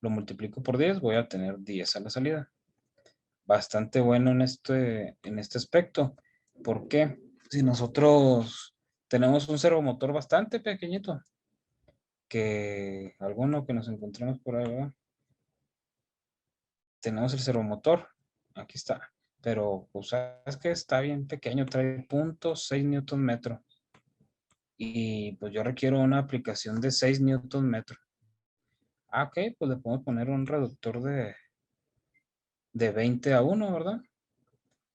lo multiplico por 10, voy a tener 10 a la salida. Bastante bueno en este aspecto. ¿Por qué? Si nosotros tenemos un servomotor bastante pequeñito, que alguno que nos encontremos por ahí, ¿verdad? Tenemos el servomotor, aquí está, pero pues es que está bien pequeño, trae 0.6 newton metro y pues yo requiero una aplicación de 6 newton metro. Ah, ok, pues le podemos poner un reductor de 20 a 1, ¿verdad?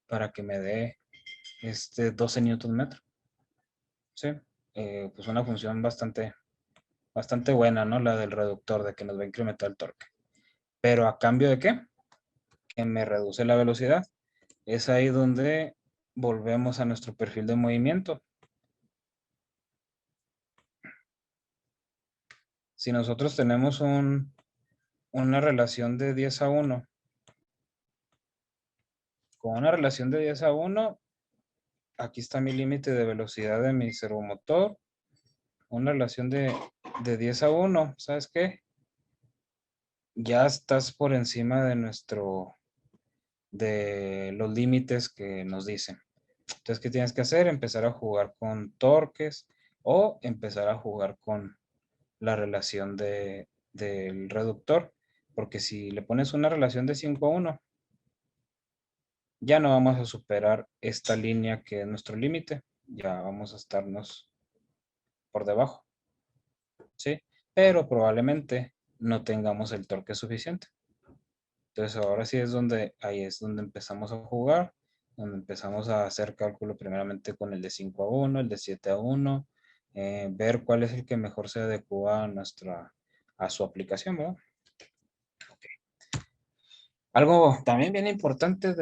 Para que me dé 12 newton metro. Sí, pues una función bastante buena, ¿no? La del reductor, de que nos va a incrementar el torque. Pero ¿a cambio de qué? Que me reduce la velocidad. Es ahí donde volvemos a nuestro perfil de movimiento. Si nosotros tenemos una relación de 10 a 1, con una relación de 10 a 1, aquí está mi límite de velocidad de mi servomotor, una relación de 10 a 1, ¿sabes qué? Ya estás por encima de los límites que nos dicen. Entonces, ¿qué tienes que hacer? Empezar a jugar con torques o empezar a jugar con la relación del reductor, porque si le pones una relación de 5 a 1, ya no vamos a superar esta línea que es nuestro límite, ya vamos a estarnos por debajo, ¿sí? Pero probablemente no tengamos el torque suficiente. Entonces ahora sí ahí es donde empezamos a jugar, donde empezamos a hacer cálculo primeramente con el de 5 a 1, el de 7 a 1, ver cuál es el que mejor se adecua a su aplicación, ¿verdad? Algo también bien importante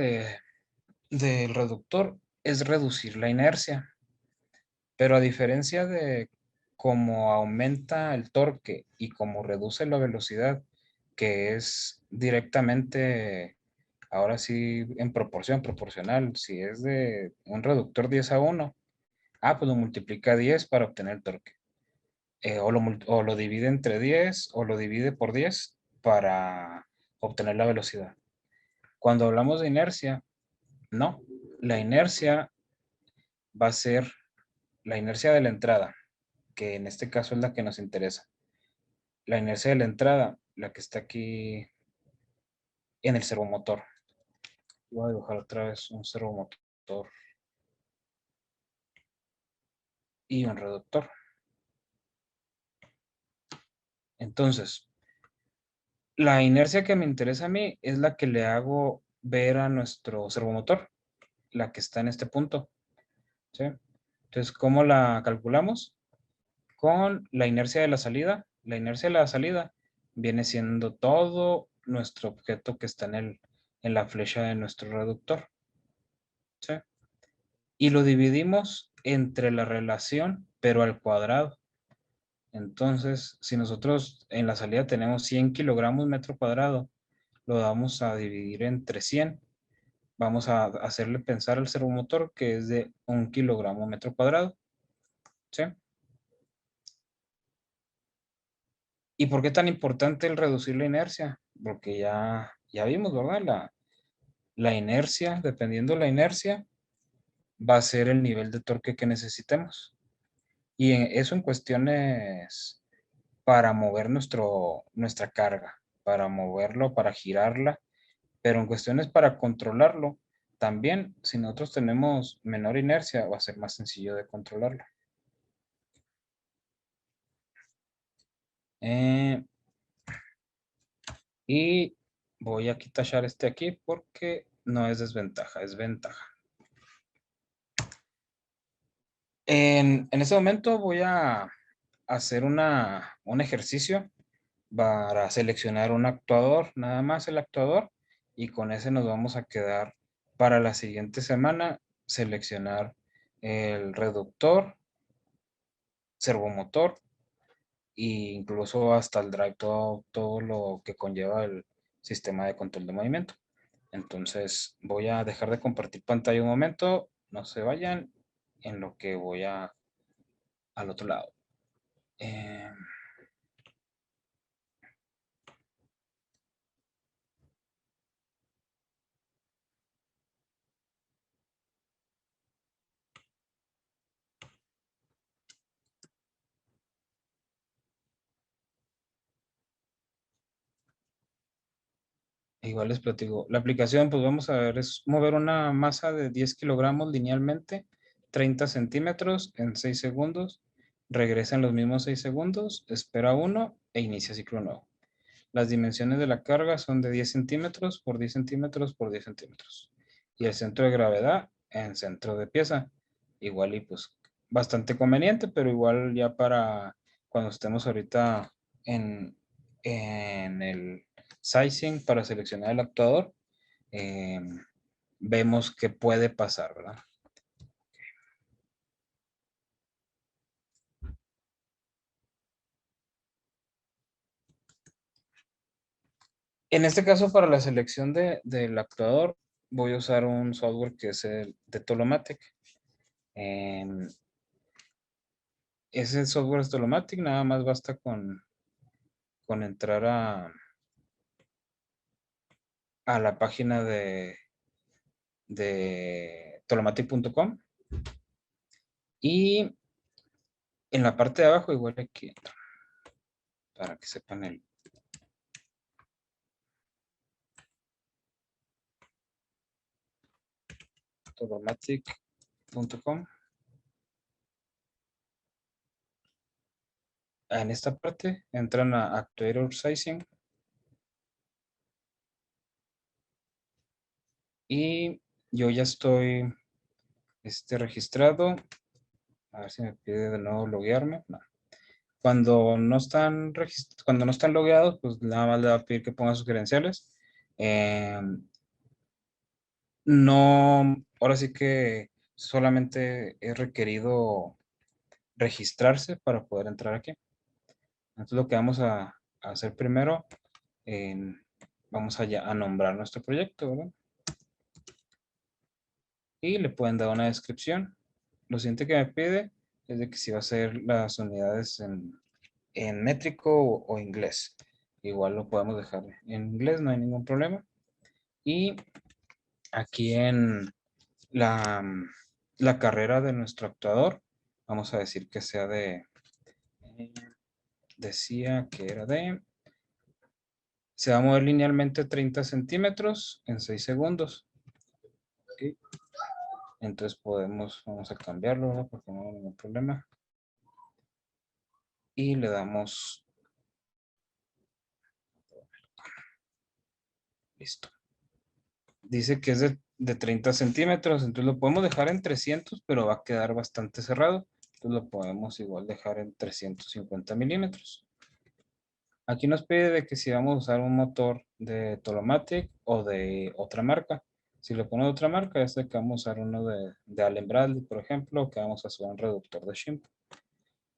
del reductor es reducir la inercia, pero a diferencia de cómo aumenta el torque y cómo reduce la velocidad, que es directamente, ahora sí, en proporcional, si es de un reductor 10 a 1, pues lo multiplica 10 para obtener el torque. O lo divide entre 10 o lo divide por 10 para obtener la velocidad. Cuando hablamos de inercia, no, la inercia va a ser la inercia de la entrada, que en este caso es la que nos interesa. La inercia de la entrada, la que está aquí en el servomotor. Voy a dibujar otra vez un servomotor y un reductor. Entonces, la inercia que me interesa a mí es la que le hago ver a nuestro servomotor, la que está en este punto, ¿sí? Entonces, ¿cómo la calculamos? Con la inercia de la salida. La inercia de la salida viene siendo todo nuestro objeto que está en la flecha de nuestro reductor, ¿sí? Y lo dividimos entre la relación, pero al cuadrado. Entonces, si nosotros en la salida tenemos 100 kilogramos metro cuadrado, lo vamos a dividir entre 100. Vamos a hacerle pensar al servomotor que es de 1 kilogramo metro cuadrado, ¿sí? ¿Y por qué tan importante el reducir la inercia? Porque ya vimos, ¿verdad? La inercia, dependiendo de la inercia, va a ser el nivel de torque que necesitemos. Y eso en cuestiones para mover nuestra carga, para moverlo, para girarla, pero en cuestiones para controlarlo, también, si nosotros tenemos menor inercia, va a ser más sencillo de controlarlo. Y voy a tachar este aquí porque no es desventaja, es ventaja. En este momento voy a hacer un ejercicio para seleccionar un actuador, nada más el actuador, y con ese nos vamos a quedar para la siguiente semana, seleccionar el reductor, servomotor e incluso hasta el drive, todo lo que conlleva el sistema de control de movimiento. Entonces voy a dejar de compartir pantalla un momento, no se vayan en lo que voy al otro lado. Eh, Igual les platico. La aplicación, pues vamos a ver, es mover una masa de 10 kilogramos linealmente, 30 centímetros en 6 segundos. Regresa en los mismos 6 segundos, espera uno e inicia ciclo nuevo. Las dimensiones de la carga son de 10 centímetros por 10 centímetros por 10 centímetros. Y el centro de gravedad en centro de pieza. Igual y pues bastante conveniente, pero igual ya para cuando estemos ahorita en el sizing para seleccionar el actuador, eh, vemos qué puede pasar, ¿verdad? En este caso, para la selección del actuador, voy a usar un software que es el de Tolomatic. Em, Ese software es Tolomatic, nada más basta con entrar a la página de tolomatic.com y en la parte de abajo, igual aquí, para que sepan el tolomatic.com. En esta parte entran a Actuator Sizing y yo ya estoy registrado. A ver si me pide de nuevo loguearme. No. Cuando no están logueados, pues nada más le va a pedir que ponga sus credenciales. Eh, no, ahora sí que solamente es requerido registrarse para poder entrar aquí. Entonces lo que vamos a hacer primero, eh, vamos a nombrar nuestro proyecto, ¿verdad? Y le pueden dar una descripción. Lo siguiente que me pide es de que si va a ser las unidades en métrico o inglés. Igual lo podemos dejar en inglés, no hay ningún problema. Y aquí en la, la carrera de nuestro actuador, vamos a decir que sea decía que era se va a mover linealmente 30 centímetros en 6 segundos. ¿Ok? Entonces vamos a cambiarlo, ¿verdad? Porque no hay ningún problema. Y le damos, listo. Dice que es de 30 centímetros, entonces lo podemos dejar en 300, pero va a quedar bastante cerrado. Entonces lo podemos igual dejar en 350 milímetros. Aquí nos pide de que si vamos a usar un motor de Tolomatic o de otra marca. Si le pongo de otra marca, es de que vamos a usar uno de Allen Bradley, por ejemplo, que vamos a usar un reductor de Shimp.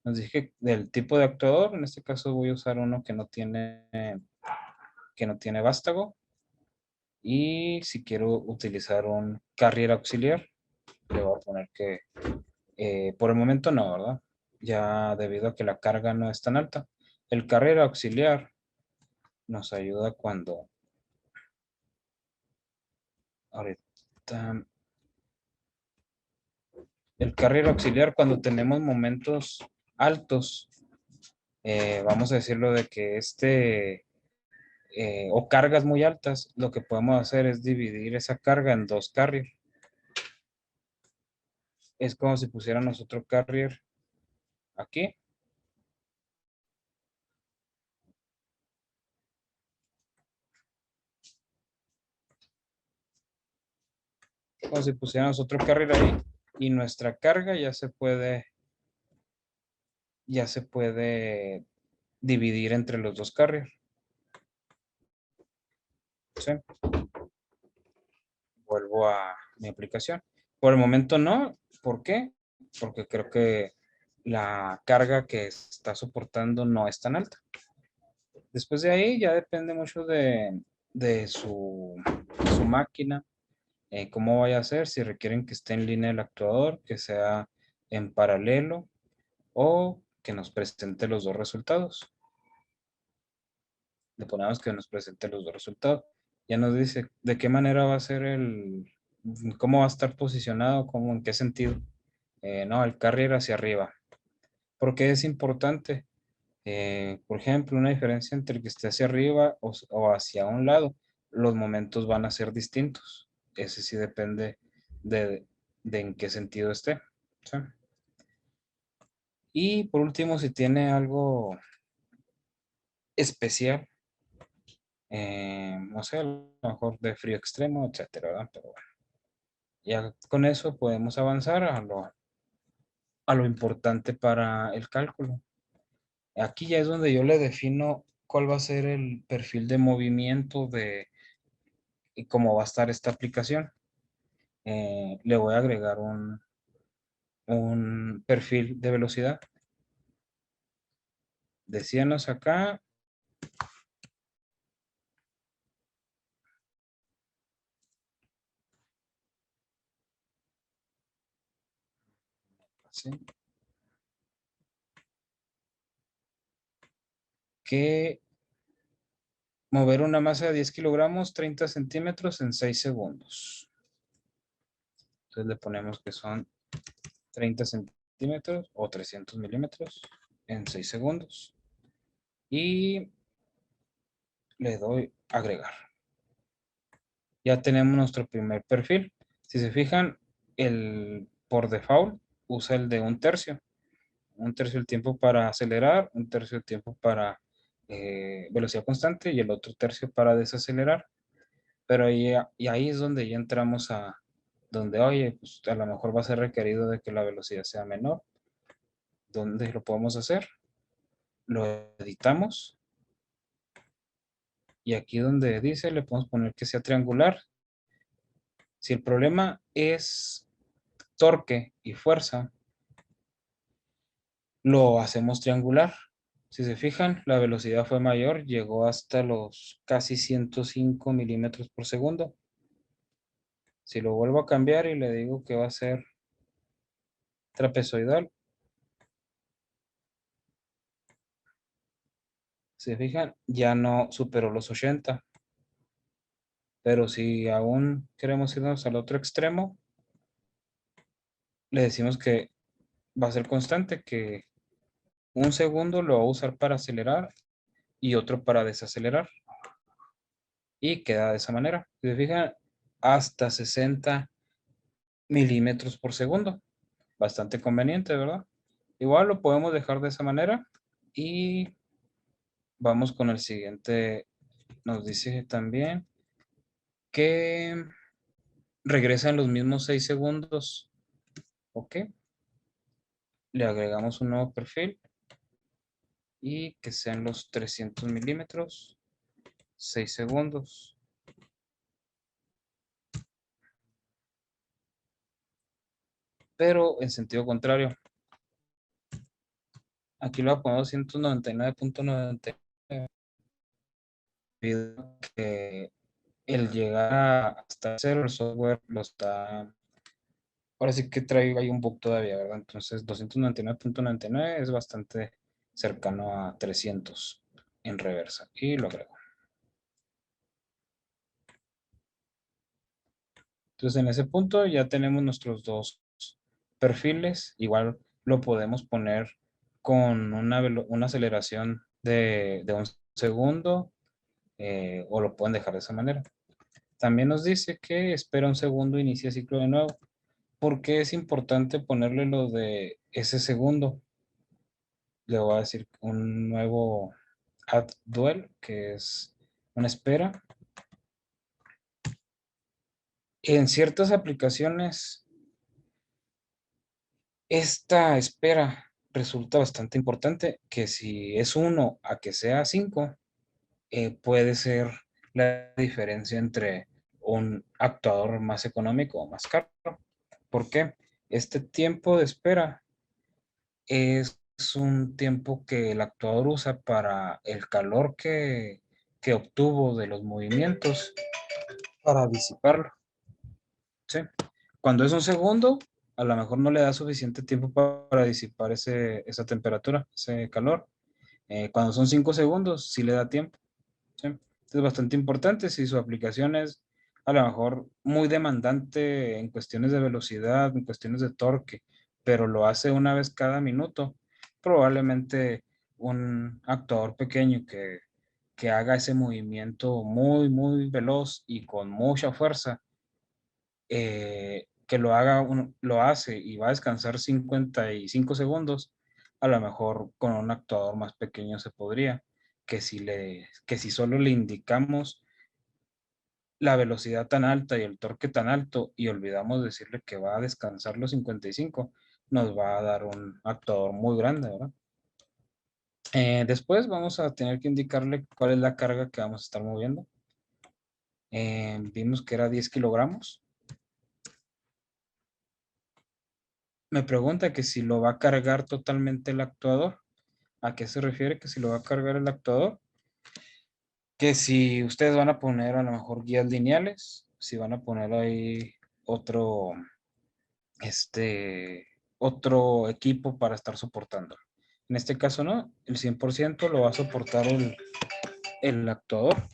Nos dije del tipo de actuador, en este caso voy a usar uno que no tiene vástago. Y si quiero utilizar un carrier auxiliar, le voy a poner que por el momento no, ¿verdad? Ya debido a que la carga no es tan alta. El carrier auxiliar nos ayuda ahorita, el carrier auxiliar cuando tenemos momentos altos, vamos a decirlo de que o cargas muy altas, lo que podemos hacer es dividir esa carga en dos carriers. Es como si pusiéramos otro carrier aquí. Como si pusiéramos otro carrier ahí y nuestra carga ya se puede dividir entre los dos carriers. ¿Sí? Vuelvo a mi aplicación. Por el momento no. ¿Por qué? Porque creo que la carga que está soportando no es tan alta. Después de ahí ya depende mucho de su máquina, cómo vaya a ser, si requieren que esté en línea el actuador, que sea en paralelo o que nos presente los dos resultados. Le ponemos que nos presente los dos resultados. Ya nos dice de qué manera va a ser cómo va a estar posicionado, cómo, en qué sentido. No, el carrier hacia arriba. ¿Por qué es importante? Por ejemplo, una diferencia entre que esté hacia arriba o hacia un lado. los momentos van a ser distintos. Ese sí depende de en qué sentido esté. ¿Sí? Y por último, si tiene algo especial, no sé, a lo mejor de frío extremo, etcétera, ¿verdad? Pero bueno, ya con eso podemos avanzar a lo importante para el cálculo. Aquí ya es donde yo le defino cuál va a ser el perfil de movimiento y cómo va a estar esta aplicación. Le voy a agregar un perfil de velocidad. Decíanos acá, ¿sí? Que mover una masa de 10 kilogramos, 30 centímetros en 6 segundos. Entonces le ponemos que son 30 centímetros o 300 milímetros en 6 segundos. Y le doy agregar. Ya tenemos nuestro primer perfil. Si se fijan, por default usa el de un tercio. Un tercio del tiempo para acelerar, un tercio del tiempo para velocidad constante y el otro tercio para desacelerar. Pero y ahí es donde ya entramos a donde, oye, pues a lo mejor va a ser requerido de que la velocidad sea menor. ¿Dónde lo podemos hacer? Lo editamos y aquí donde dice le podemos poner que sea triangular. Si el problema es torque y fuerza, lo hacemos triangular. Si se fijan, la velocidad fue mayor, llegó hasta los casi 105 milímetros por segundo. Si lo vuelvo a cambiar y le digo que va a ser trapezoidal, si se fijan, ya no superó los 80. Pero si aún queremos irnos al otro extremo, le decimos que va a ser constante, que un segundo lo va a usar para acelerar y otro para desacelerar. Y queda de esa manera. Si se fijan, hasta 60 milímetros por segundo. Bastante conveniente, ¿verdad? Igual lo podemos dejar de esa manera y vamos con el siguiente. Nos dice también que regresa en los mismos 6 segundos. Ok. Le agregamos un nuevo perfil y que sean los 300 milímetros, 6 segundos. Pero en sentido contrario. Aquí lo ponemos 199.99 debido a que el llegar hasta cero, el software lo está. Ahora sí que trae ahí un bug todavía, ¿verdad? Entonces 299.99 es bastante cercano a 300 en reversa. Y lo agrego. Entonces en ese punto ya tenemos nuestros dos perfiles. Igual lo podemos poner con una aceleración de un segundo o lo pueden dejar de esa manera. También nos dice que espera un segundo, inicia ciclo de nuevo. ¿Por qué es importante ponerle lo de ese segundo? Le voy a decir un nuevo add duel, que es una espera. En ciertas aplicaciones, esta espera resulta bastante importante, que si es 1 a que sea 5, puede ser la diferencia entre un actuador más económico o más caro. ¿Por qué? Este tiempo de espera es un tiempo que el actuador usa para el calor que obtuvo de los movimientos para disiparlo. ¿Sí? Cuando es un segundo, a lo mejor no le da suficiente tiempo para disipar esa temperatura, ese calor. Cuando son 5 segundos, sí le da tiempo. ¿Sí? Es bastante importante si su aplicación es a lo mejor muy demandante en cuestiones de velocidad, en cuestiones de torque, pero lo hace una vez cada minuto. Probablemente un actuador pequeño que que haga ese movimiento muy, muy veloz y con mucha fuerza, que lo haga, lo hace y va a descansar 55 segundos, a lo mejor con un actuador más pequeño se podría, que si solo le indicamos la velocidad tan alta y el torque tan alto y olvidamos decirle que va a descansar los 55, nos va a dar un actuador muy grande, ¿verdad? Después vamos a tener que indicarle cuál es la carga que vamos a estar moviendo. Vimos que era 10 kilogramos. Me pregunta que si lo va a cargar totalmente el actuador. ¿A qué se refiere que si lo va a cargar el actuador? Que si ustedes van a poner a lo mejor guías lineales, si van a poner ahí otro, este, otro equipo para estar soportando. En este caso no, el 100% lo va a soportar el actuador.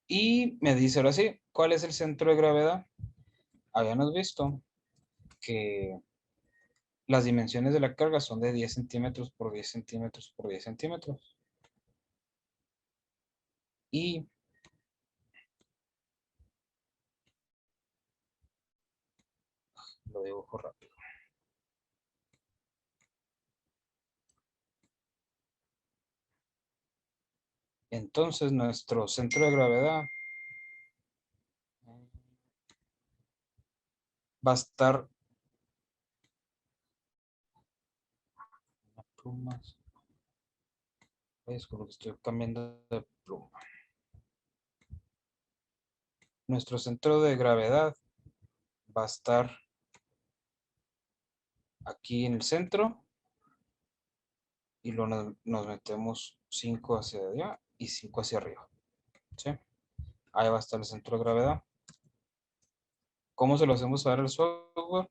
Y me dice ahora sí, ¿cuál es el centro de gravedad? Habíamos visto que las dimensiones de la carga son de 10 centímetros por 10 centímetros por 10 centímetros. Y lo dibujo rápido. Entonces nuestro centro de gravedad va a estar plumas. Disculpe, estoy cambiando de pluma. Nuestro centro de gravedad va a estar aquí en el centro y nos metemos 5 hacia allá y 5 hacia arriba. ¿Sí? Ahí va a estar el centro de gravedad. ¿Cómo se lo hacemos saber al software?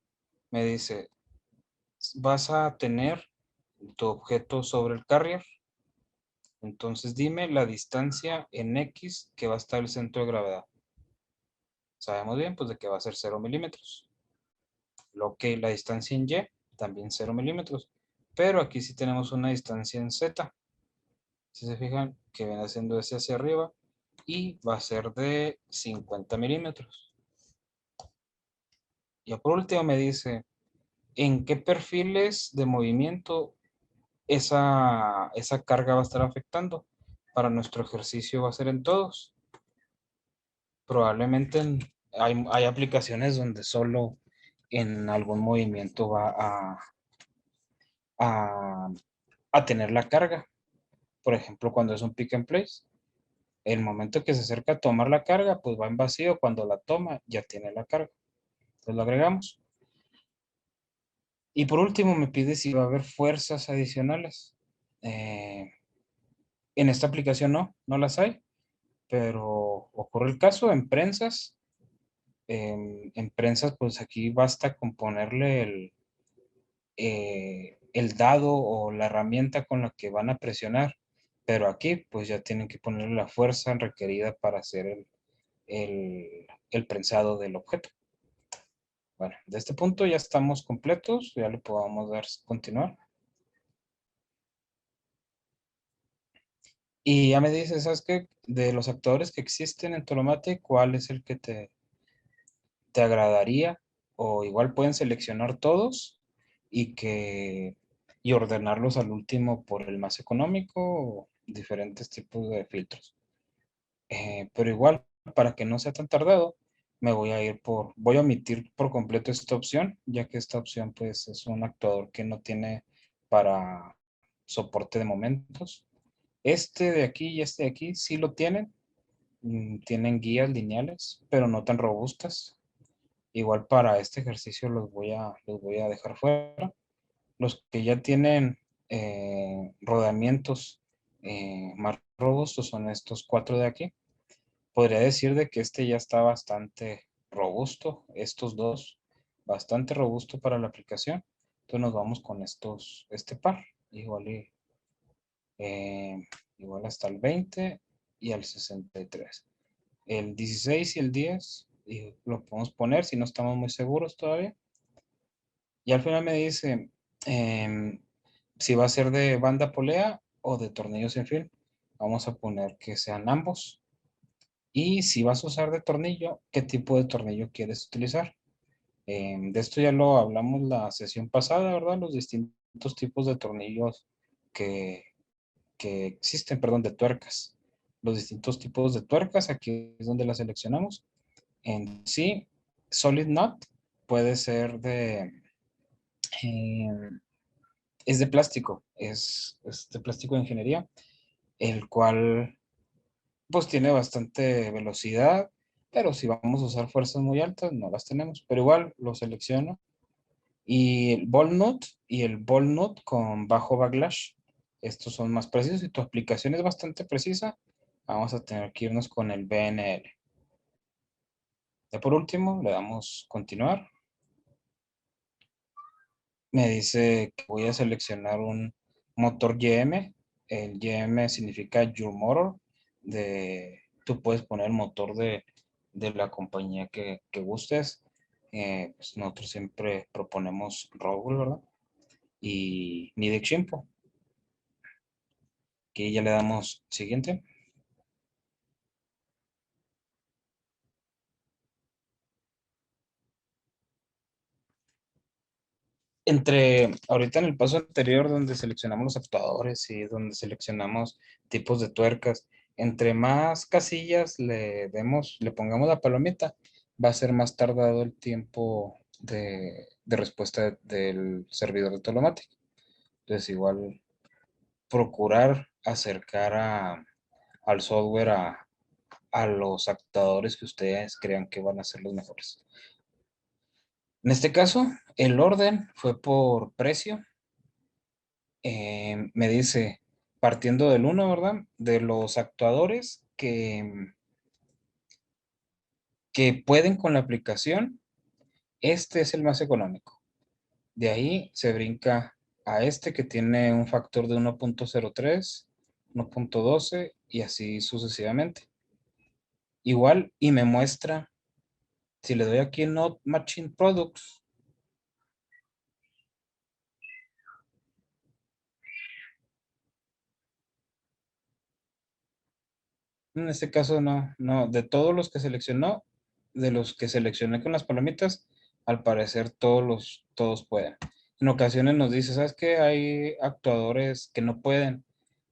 Me dice, vas a tener tu objeto sobre el carrier. Entonces dime la distancia en X que va a estar el centro de gravedad. Sabemos bien pues de que va a ser 0 milímetros. Lo que la distancia en Y también 0 milímetros. Pero aquí sí tenemos una distancia en Z. Si se fijan que viene haciendo ese hacia arriba y va a ser de 50 milímetros. Y por último me dice, ¿en qué perfiles de movimiento esa carga va a estar afectando? Para nuestro ejercicio va a ser en todos. Probablemente hay aplicaciones donde solo en algún movimiento va a, a tener la carga. Por ejemplo, cuando es un pick and place, el momento que se acerca a tomar la carga, pues va en vacío. Cuando la toma, ya tiene la carga. Entonces lo agregamos. Y por último, me pide si va a haber fuerzas adicionales. Eh, en esta aplicación no las hay, pero ocurre el caso en prensas. En prensas, pues aquí basta con ponerle el dado o la herramienta con la que van a presionar, pero aquí pues ya tienen que ponerle la fuerza requerida para hacer el prensado del objeto. Bueno, de este punto ya estamos completos, ya le podamos dar continuar. Y ya me dices, ¿sabes qué? De los actores que existen en Tolomate, ¿cuál es el que te agradaría? O igual pueden seleccionar todos y y ordenarlos al último por el más económico o diferentes tipos de filtros. Pero igual, para que no sea tan tardado, voy a omitir por completo esta opción, ya que esta opción pues es un actuador que no tiene para soporte de momentos. Este de aquí y este de aquí sí lo tienen, tienen guías lineales, pero no tan robustas. Igual para este ejercicio los voy a dejar fuera. Los que ya tienen rodamientos más robustos son estos 4 de aquí. Podría decir de que este ya está bastante robusto, estos dos, bastante robusto para la aplicación. Entonces nos vamos con este par, eh, igual hasta el 20 y al 63. El 16 y el 10 y lo podemos poner si no estamos muy seguros todavía. Y al final me dice si va a ser de banda polea o de tornillo sin fin, vamos a poner que sean ambos. Y si vas a usar de tornillo, ¿qué tipo de tornillo quieres utilizar? De esto ya lo hablamos la sesión pasada, ¿verdad? Los distintos tipos de tornillos que, que existen, perdón, de tuercas. Los distintos tipos de tuercas, aquí es donde las seleccionamos. En sí, Solid Knot puede ser eh, es de plástico, es de plástico de ingeniería, el cual pues tiene bastante velocidad, pero si vamos a usar fuerzas muy altas, no las tenemos, pero igual lo selecciono. Y el Ball Nut y el Ball Nut con bajo backlash, estos son más precisos y tu aplicación es bastante precisa, vamos a tener que irnos con el BNL. Ya por último, le damos continuar. Me dice que voy a seleccionar un motor YM. El YM significa Your Motor. Tú puedes poner el motor de la compañía que gustes. Pues nosotros siempre proponemos Rowell, ¿verdad? Y Nidec Shimpo. Aquí ya le damos siguiente. Ahorita en el paso anterior donde seleccionamos los actuadores y donde seleccionamos tipos de tuercas, entre más casillas le pongamos la palomita, va a ser más tardado el tiempo de respuesta del servidor de Telomatic. Entonces igual procurar acercar al software a los actuadores que ustedes crean que van a ser los mejores. En este caso, el orden fue por precio. Me dice, partiendo del uno, ¿verdad? De los actuadores que pueden con la aplicación, este es el más económico. De ahí se brinca a este que tiene un factor de 1.03, 1.12 y así sucesivamente. Igual, y me muestra, si le doy aquí en Not Matching Products, en este caso no, de todos los que seleccionó, de los que seleccioné con las palomitas, al parecer todos pueden. En ocasiones nos dice, ¿sabes qué? Hay actuadores que no pueden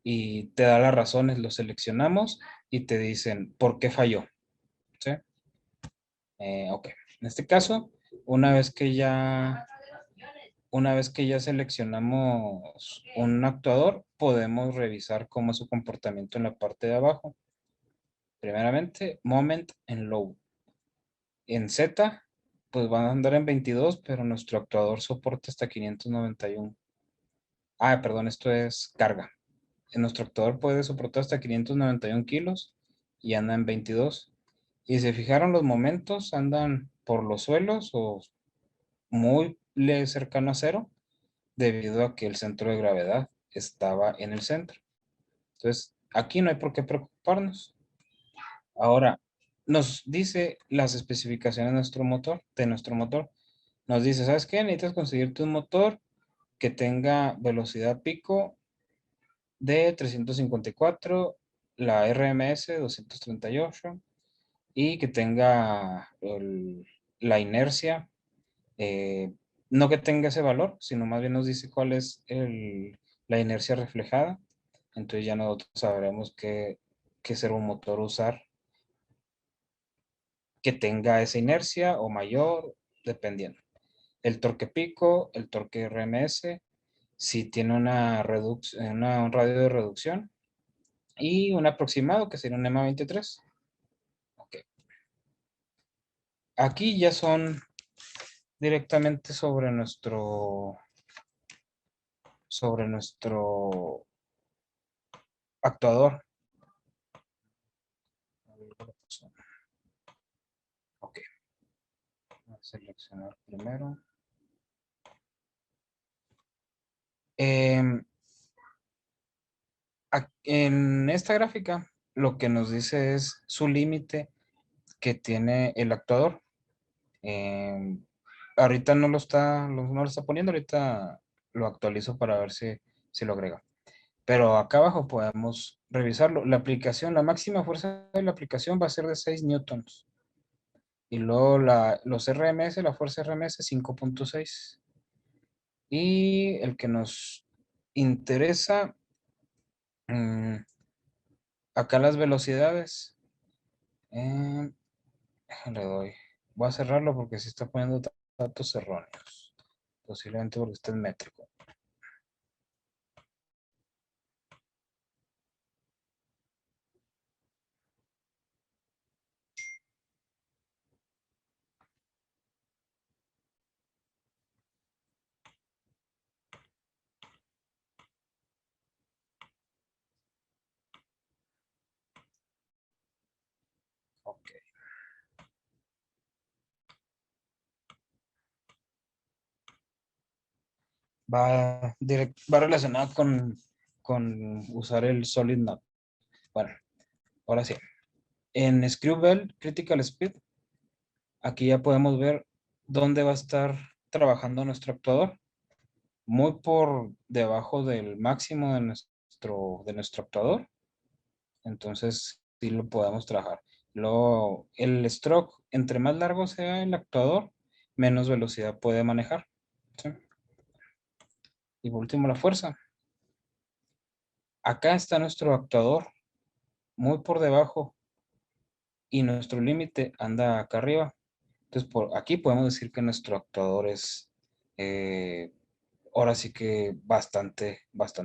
y te da las razones, los seleccionamos y te dicen por qué falló, ¿sí? Ok, en este caso, una vez que ya, una vez que ya seleccionamos un actuador, podemos revisar cómo es su comportamiento en la parte de abajo. Primeramente, moment en low. En Z, pues van a andar en 22, pero nuestro actuador soporta hasta 591. Perdón, esto es carga. Nuestro actuador puede soportar hasta 591 kilos y anda en 22. Y se fijaron los momentos, andan por los suelos o muy cercano a cero, debido a que el centro de gravedad estaba en el centro. Entonces, aquí no hay por qué preocuparnos. Ahora, nos dice las especificaciones de nuestro motor. Nos dice, ¿sabes qué? Necesitas conseguirte un motor que tenga velocidad pico de 354, la RMS 238 y que tenga la inercia, eh, no que tenga ese valor, sino más bien nos dice cuál es la inercia reflejada. Entonces ya nosotros sabremos qué servomotor usar que tenga esa inercia o mayor, dependiendo. El torque pico, el torque RMS, si tiene un radio de reducción y un aproximado que sería un EMA 23. Ok. Aquí ya son directamente sobre nuestro actuador. Ok. Voy a seleccionar primero. Em, en esta gráfica, lo que nos dice es su límite que tiene el actuador. Em, Ahorita no lo está poniendo, ahorita lo actualizo para ver si lo agrega. Pero acá abajo podemos revisarlo. La aplicación, la máxima fuerza de la aplicación va a ser de 6 newtons. Y luego los RMS, la fuerza RMS 5.6. Y el que nos interesa, acá las velocidades. Eh, le doy. Voy a cerrarlo porque se está poniendo datos erróneos. Posiblemente porque está en métrico. Ok. Va relacionado con usar el Solid Node. Bueno, ahora sí. En Screwbell Critical Speed, aquí ya podemos ver dónde va a estar trabajando nuestro actuador. Muy por debajo del máximo de nuestro actuador. Entonces, sí lo podemos trabajar. Luego, el stroke, entre más largo sea el actuador, menos velocidad puede manejar. ¿Sí? Y por último, la fuerza. Acá está nuestro actuador, muy por debajo, y nuestro límite anda acá arriba. Entonces, por aquí podemos decir que nuestro actuador es, eh, ahora sí que bastante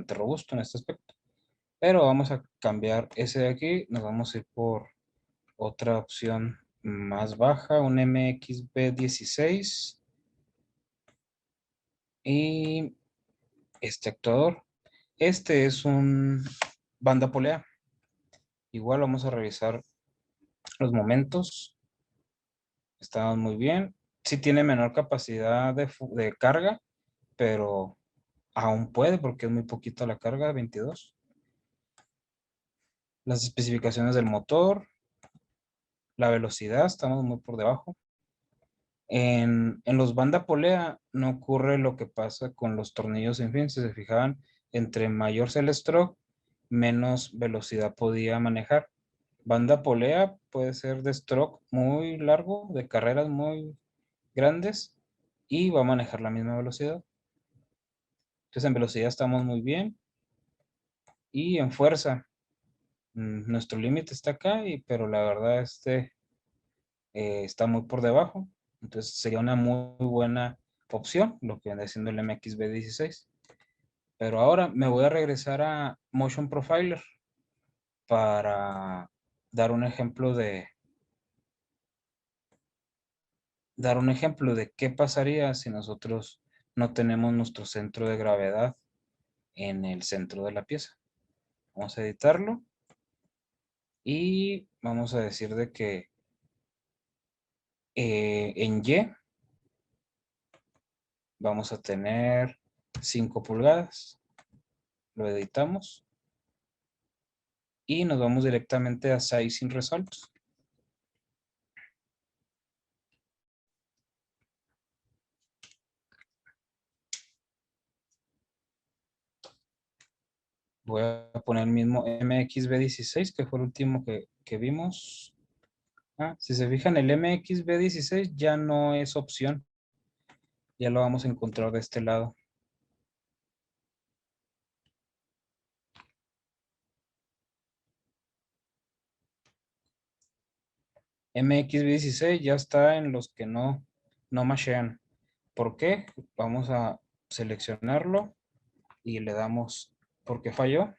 robusto en este aspecto. Pero vamos a cambiar ese de aquí, nos vamos a ir por otra opción más baja, un MXB16. Y este actuador, este es un banda polea. Igual vamos a revisar los momentos. Están muy bien. Sí tiene menor capacidad de carga, pero aún puede porque es muy poquita la carga, 22. Las especificaciones del motor, la velocidad, estamos muy por debajo. En los banda polea no ocurre lo que pasa con los tornillos sin fin. Si se fijaban, entre mayor sea el stroke, menos velocidad podía manejar. Banda polea puede ser de stroke muy largo, de carreras muy grandes, y va a manejar la misma velocidad. Entonces en velocidad estamos muy bien. Y en fuerza, nuestro límite está acá, pero la verdad está muy por debajo. Entonces sería una muy buena opción, lo que viene siendo el MXB16. Pero ahora me voy a regresar a Motion Profiler para dar un ejemplo de qué pasaría si nosotros no tenemos nuestro centro de gravedad en el centro de la pieza. Vamos a editarlo y vamos a decir de que en Y vamos a tener 5 pulgadas. Lo editamos y nos vamos directamente a Sizing Results. Voy a poner el mismo MXB16, que fue el último que vimos. Si se fijan, el MXB16 ya no es opción. Ya lo vamos a encontrar de este lado. MXB16 ya está en los que no mashean. ¿Por qué? Vamos a seleccionarlo y le damos ¿por qué falló?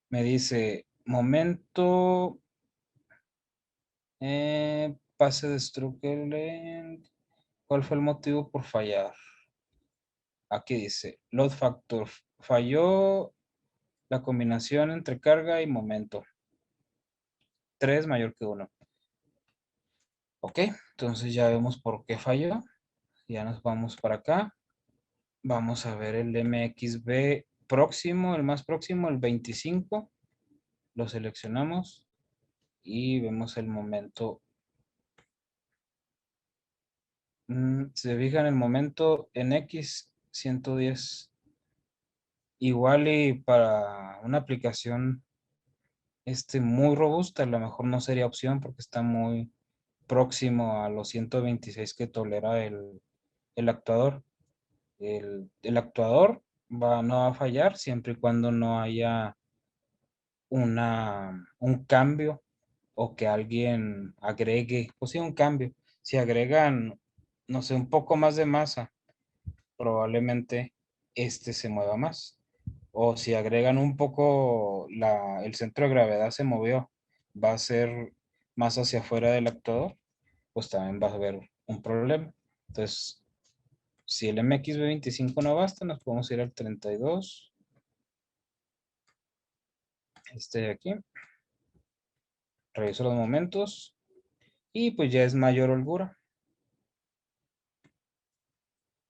Me dice momento pase de Struckland. ¿Cuál fue el motivo por fallar? Aquí dice load factor. Falló la combinación entre carga y momento. 3 mayor que 1. Ok, entonces ya vemos por qué falló. Ya nos vamos para acá. Vamos a ver el MXB próximo, el más próximo, el 25. Lo seleccionamos y vemos el momento. Si se fijan el momento en X 110. igual y para una aplicación muy robusta, a lo mejor no sería opción porque está muy próximo a los 126 que tolera el actuador. El actuador no va a fallar siempre y cuando no haya un cambio o que alguien agregue, o sí, un cambio. Si agregan, no sé, un poco más de masa, probablemente se mueva más. O si agregan un poco, el centro de gravedad se movió, va a ser más hacia afuera del actuador, pues también va a haber un problema. Entonces, si el MXB25 no basta, nos podemos ir al 32, de aquí, reviso los momentos y pues ya es mayor holgura.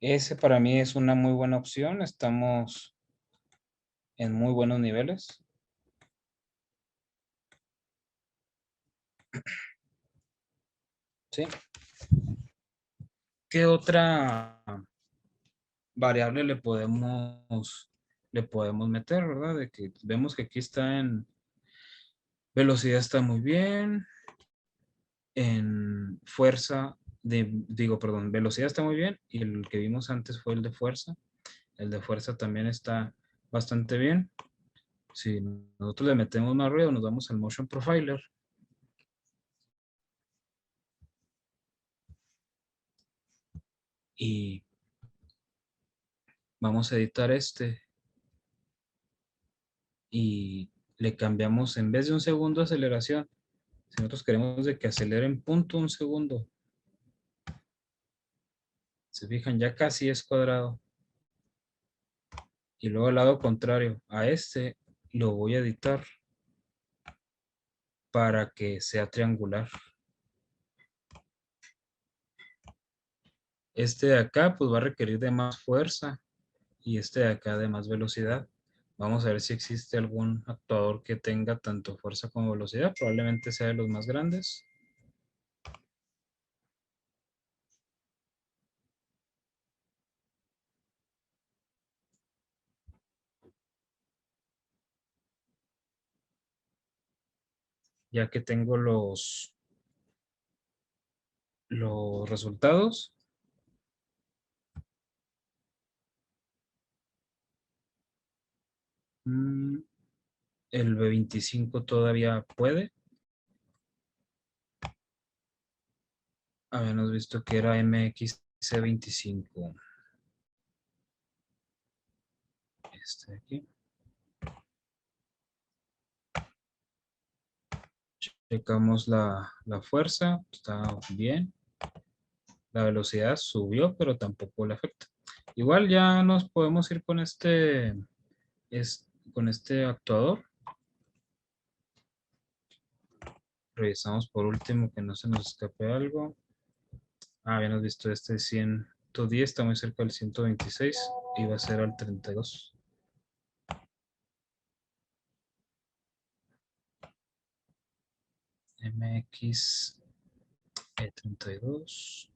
Ese para mí es una muy buena opción, estamos en muy buenos niveles. ¿Sí? ¿Qué otra variable le podemos meter, verdad? De que vemos que aquí está en velocidad, está muy bien, en fuerza, perdón, velocidad está muy bien y el que vimos antes fue el de fuerza. El de fuerza también está bastante bien. Si nosotros le metemos más ruido, nos vamos al Motion Profiler y vamos a editar y le cambiamos, en vez de un segundo de aceleración, si nosotros queremos de que acelere en 0.1 segundo, se fijan, ya casi es cuadrado. Y luego al lado contrario, a lo voy a editar para que sea triangular. De acá pues va a requerir de más fuerza y de acá de más velocidad. Vamos a ver si existe algún actuador que tenga tanto fuerza como velocidad. Probablemente sea de los más grandes. Ya que tengo los resultados. Mm, el B25 todavía puede. Habíamos visto que era MXC25. De aquí. Checamos la fuerza, está bien. La velocidad subió, pero tampoco le afecta. Igual ya nos podemos ir con con este actuador. Revisamos por último que no se nos escape algo. Habíamos visto 110, está muy cerca del 126 y va a ser al 32. MX E32.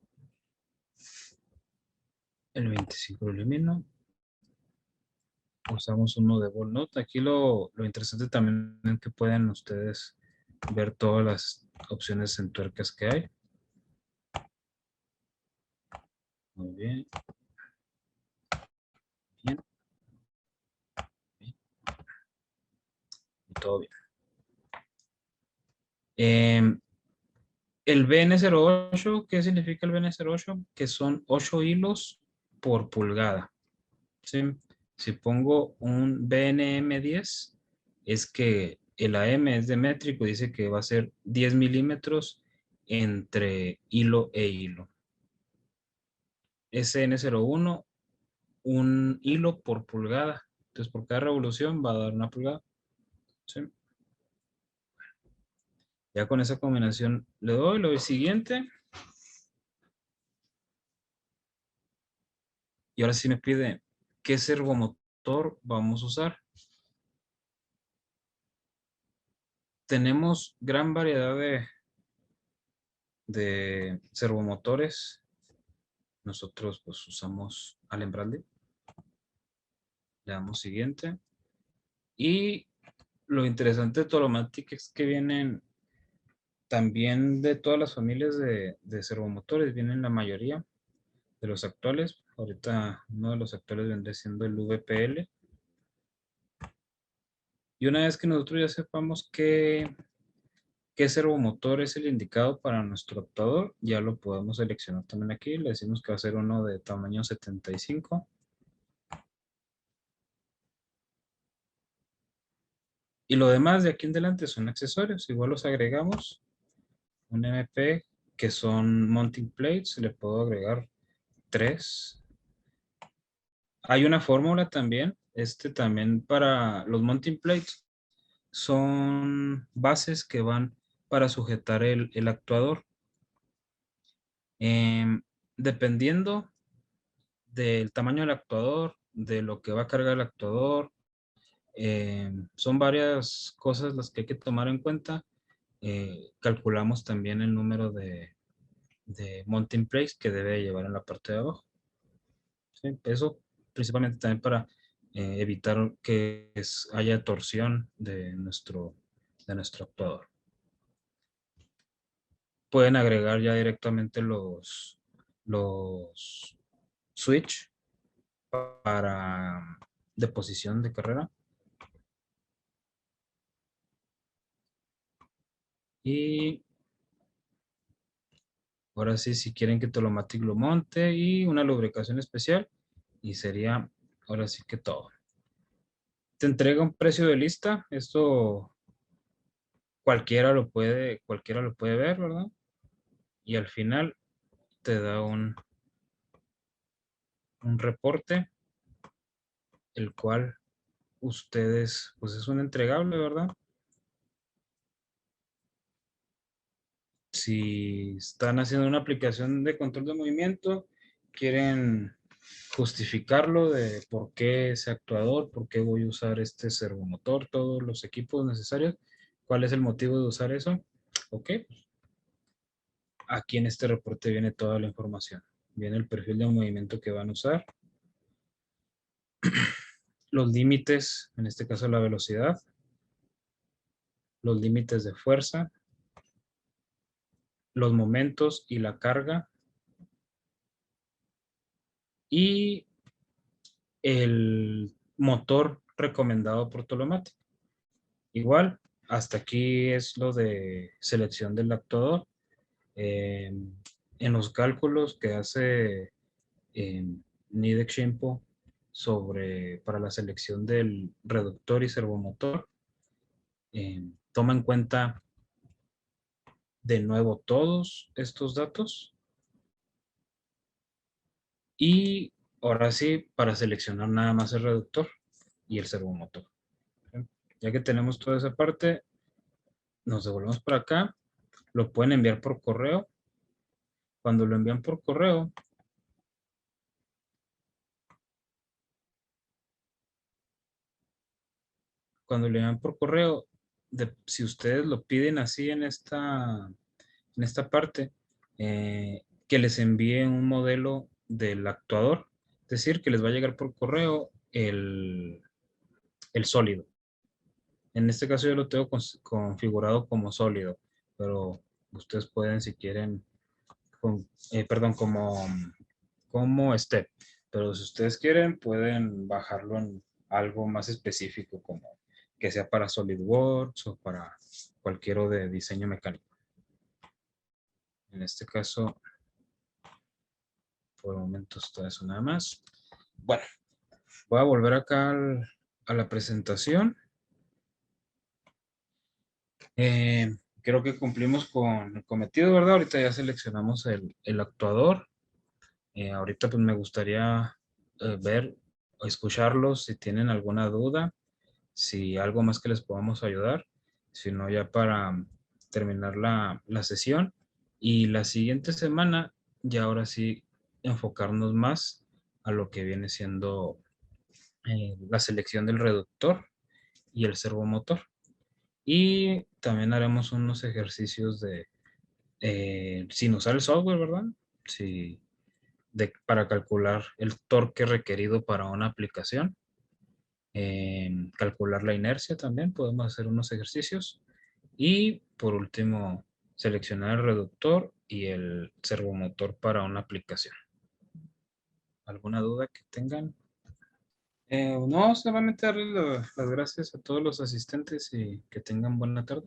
El 25 lo elimino. Usamos uno de Ball Note. Aquí lo interesante también es que pueden ustedes ver todas las opciones en tuercas que hay. Muy bien. Bien. Bien. Y todo bien. El BN08, ¿qué significa el BN08? Que son 8 hilos por pulgada. ¿Sí? Si pongo un BNM10, es que el AM es de métrico, dice que va a ser 10 milímetros entre hilo e hilo. SN01, un hilo por pulgada. Entonces, por cada revolución va a dar una pulgada. ¿Sí? Ya con esa combinación le doy lo siguiente. Y ahora sí me pide qué servomotor vamos a usar. Tenemos gran variedad de servomotores. Nosotros pues usamos Allen Bradley. Le damos siguiente. Y lo interesante de Tolomatic es que vienen también de todas las familias de servomotores, vienen la mayoría de los actuales. Ahorita uno de los actuales vendría siendo el VPL. Y una vez que nosotros ya sepamos qué servomotor es el indicado para nuestro actuador, ya lo podemos seleccionar también aquí. Le decimos que va a ser uno de tamaño 75. Y lo demás de aquí en adelante son accesorios. Igual los agregamos. Un MP que son mounting plates. Le puedo agregar 3. Hay una fórmula también. También para los mounting plates. Son bases que van para sujetar el actuador. Dependiendo del tamaño del actuador, de lo que va a cargar el actuador, son varias cosas las que hay que tomar en cuenta. Calculamos también el número de mounting plates que debe llevar en la parte de abajo. ¿Sí? Eso principalmente también para evitar que haya torsión de nuestro actuador. Pueden agregar ya directamente los switch para deposición de carrera. Y ahora sí, si quieren que Tolomatic lo monte y una lubricación especial. Y sería ahora sí que todo. Te entrega un precio de lista. Esto cualquiera lo puede ver, ¿verdad? Y al final te da un reporte, el cual ustedes, pues es un entregable, ¿verdad? Si están haciendo una aplicación de control de movimiento, quieren justificarlo de por qué ese actuador, por qué voy a usar este servomotor, todos los equipos necesarios, cuál es el motivo de usar eso. Ok, aquí en este reporte viene toda la información. Viene el perfil de movimiento que van a usar, los límites, en este caso la velocidad, los límites de fuerza, los momentos y la carga, y el motor recomendado por Tolomatic. Igual, hasta aquí es lo de selección del actuador. Eh, en los cálculos que hace Nidec Shimpo para la selección del reductor y servomotor, toma en cuenta de nuevo todos estos datos y ahora sí para seleccionar nada más el reductor y el servomotor. Ya que tenemos toda esa parte, nos devolvemos para acá, lo pueden enviar por correo. Cuando lo envían por correo, si ustedes lo piden así en esta parte, que les envíe un modelo del actuador, es decir, que les va a llegar por correo el sólido. En este caso yo lo tengo configurado como sólido, pero ustedes pueden, si quieren, perdón, como step. Pero si ustedes quieren, pueden bajarlo en algo más específico, como que sea para SolidWorks o para cualquiera de diseño mecánico. En este caso, por el momento está eso nada más. Bueno, voy a volver acá a la presentación. Creo que cumplimos con el cometido, ¿verdad? Ahorita ya seleccionamos el actuador. Ahorita pues me gustaría ver o escucharlos si tienen alguna duda, si algo más que les podamos ayudar, si no ya para terminar la sesión. Y la siguiente semana ya ahora sí enfocarnos más a lo que viene siendo la selección del reductor y el servomotor. Y también haremos unos ejercicios sin usar el software, ¿verdad? Sí, para calcular el torque requerido para una aplicación. calcular la inercia también, podemos hacer unos ejercicios. Y por último, seleccionar el reductor y el servomotor para una aplicación. ¿Alguna duda que tengan? No, solamente darles las gracias a todos los asistentes y que tengan buena tarde.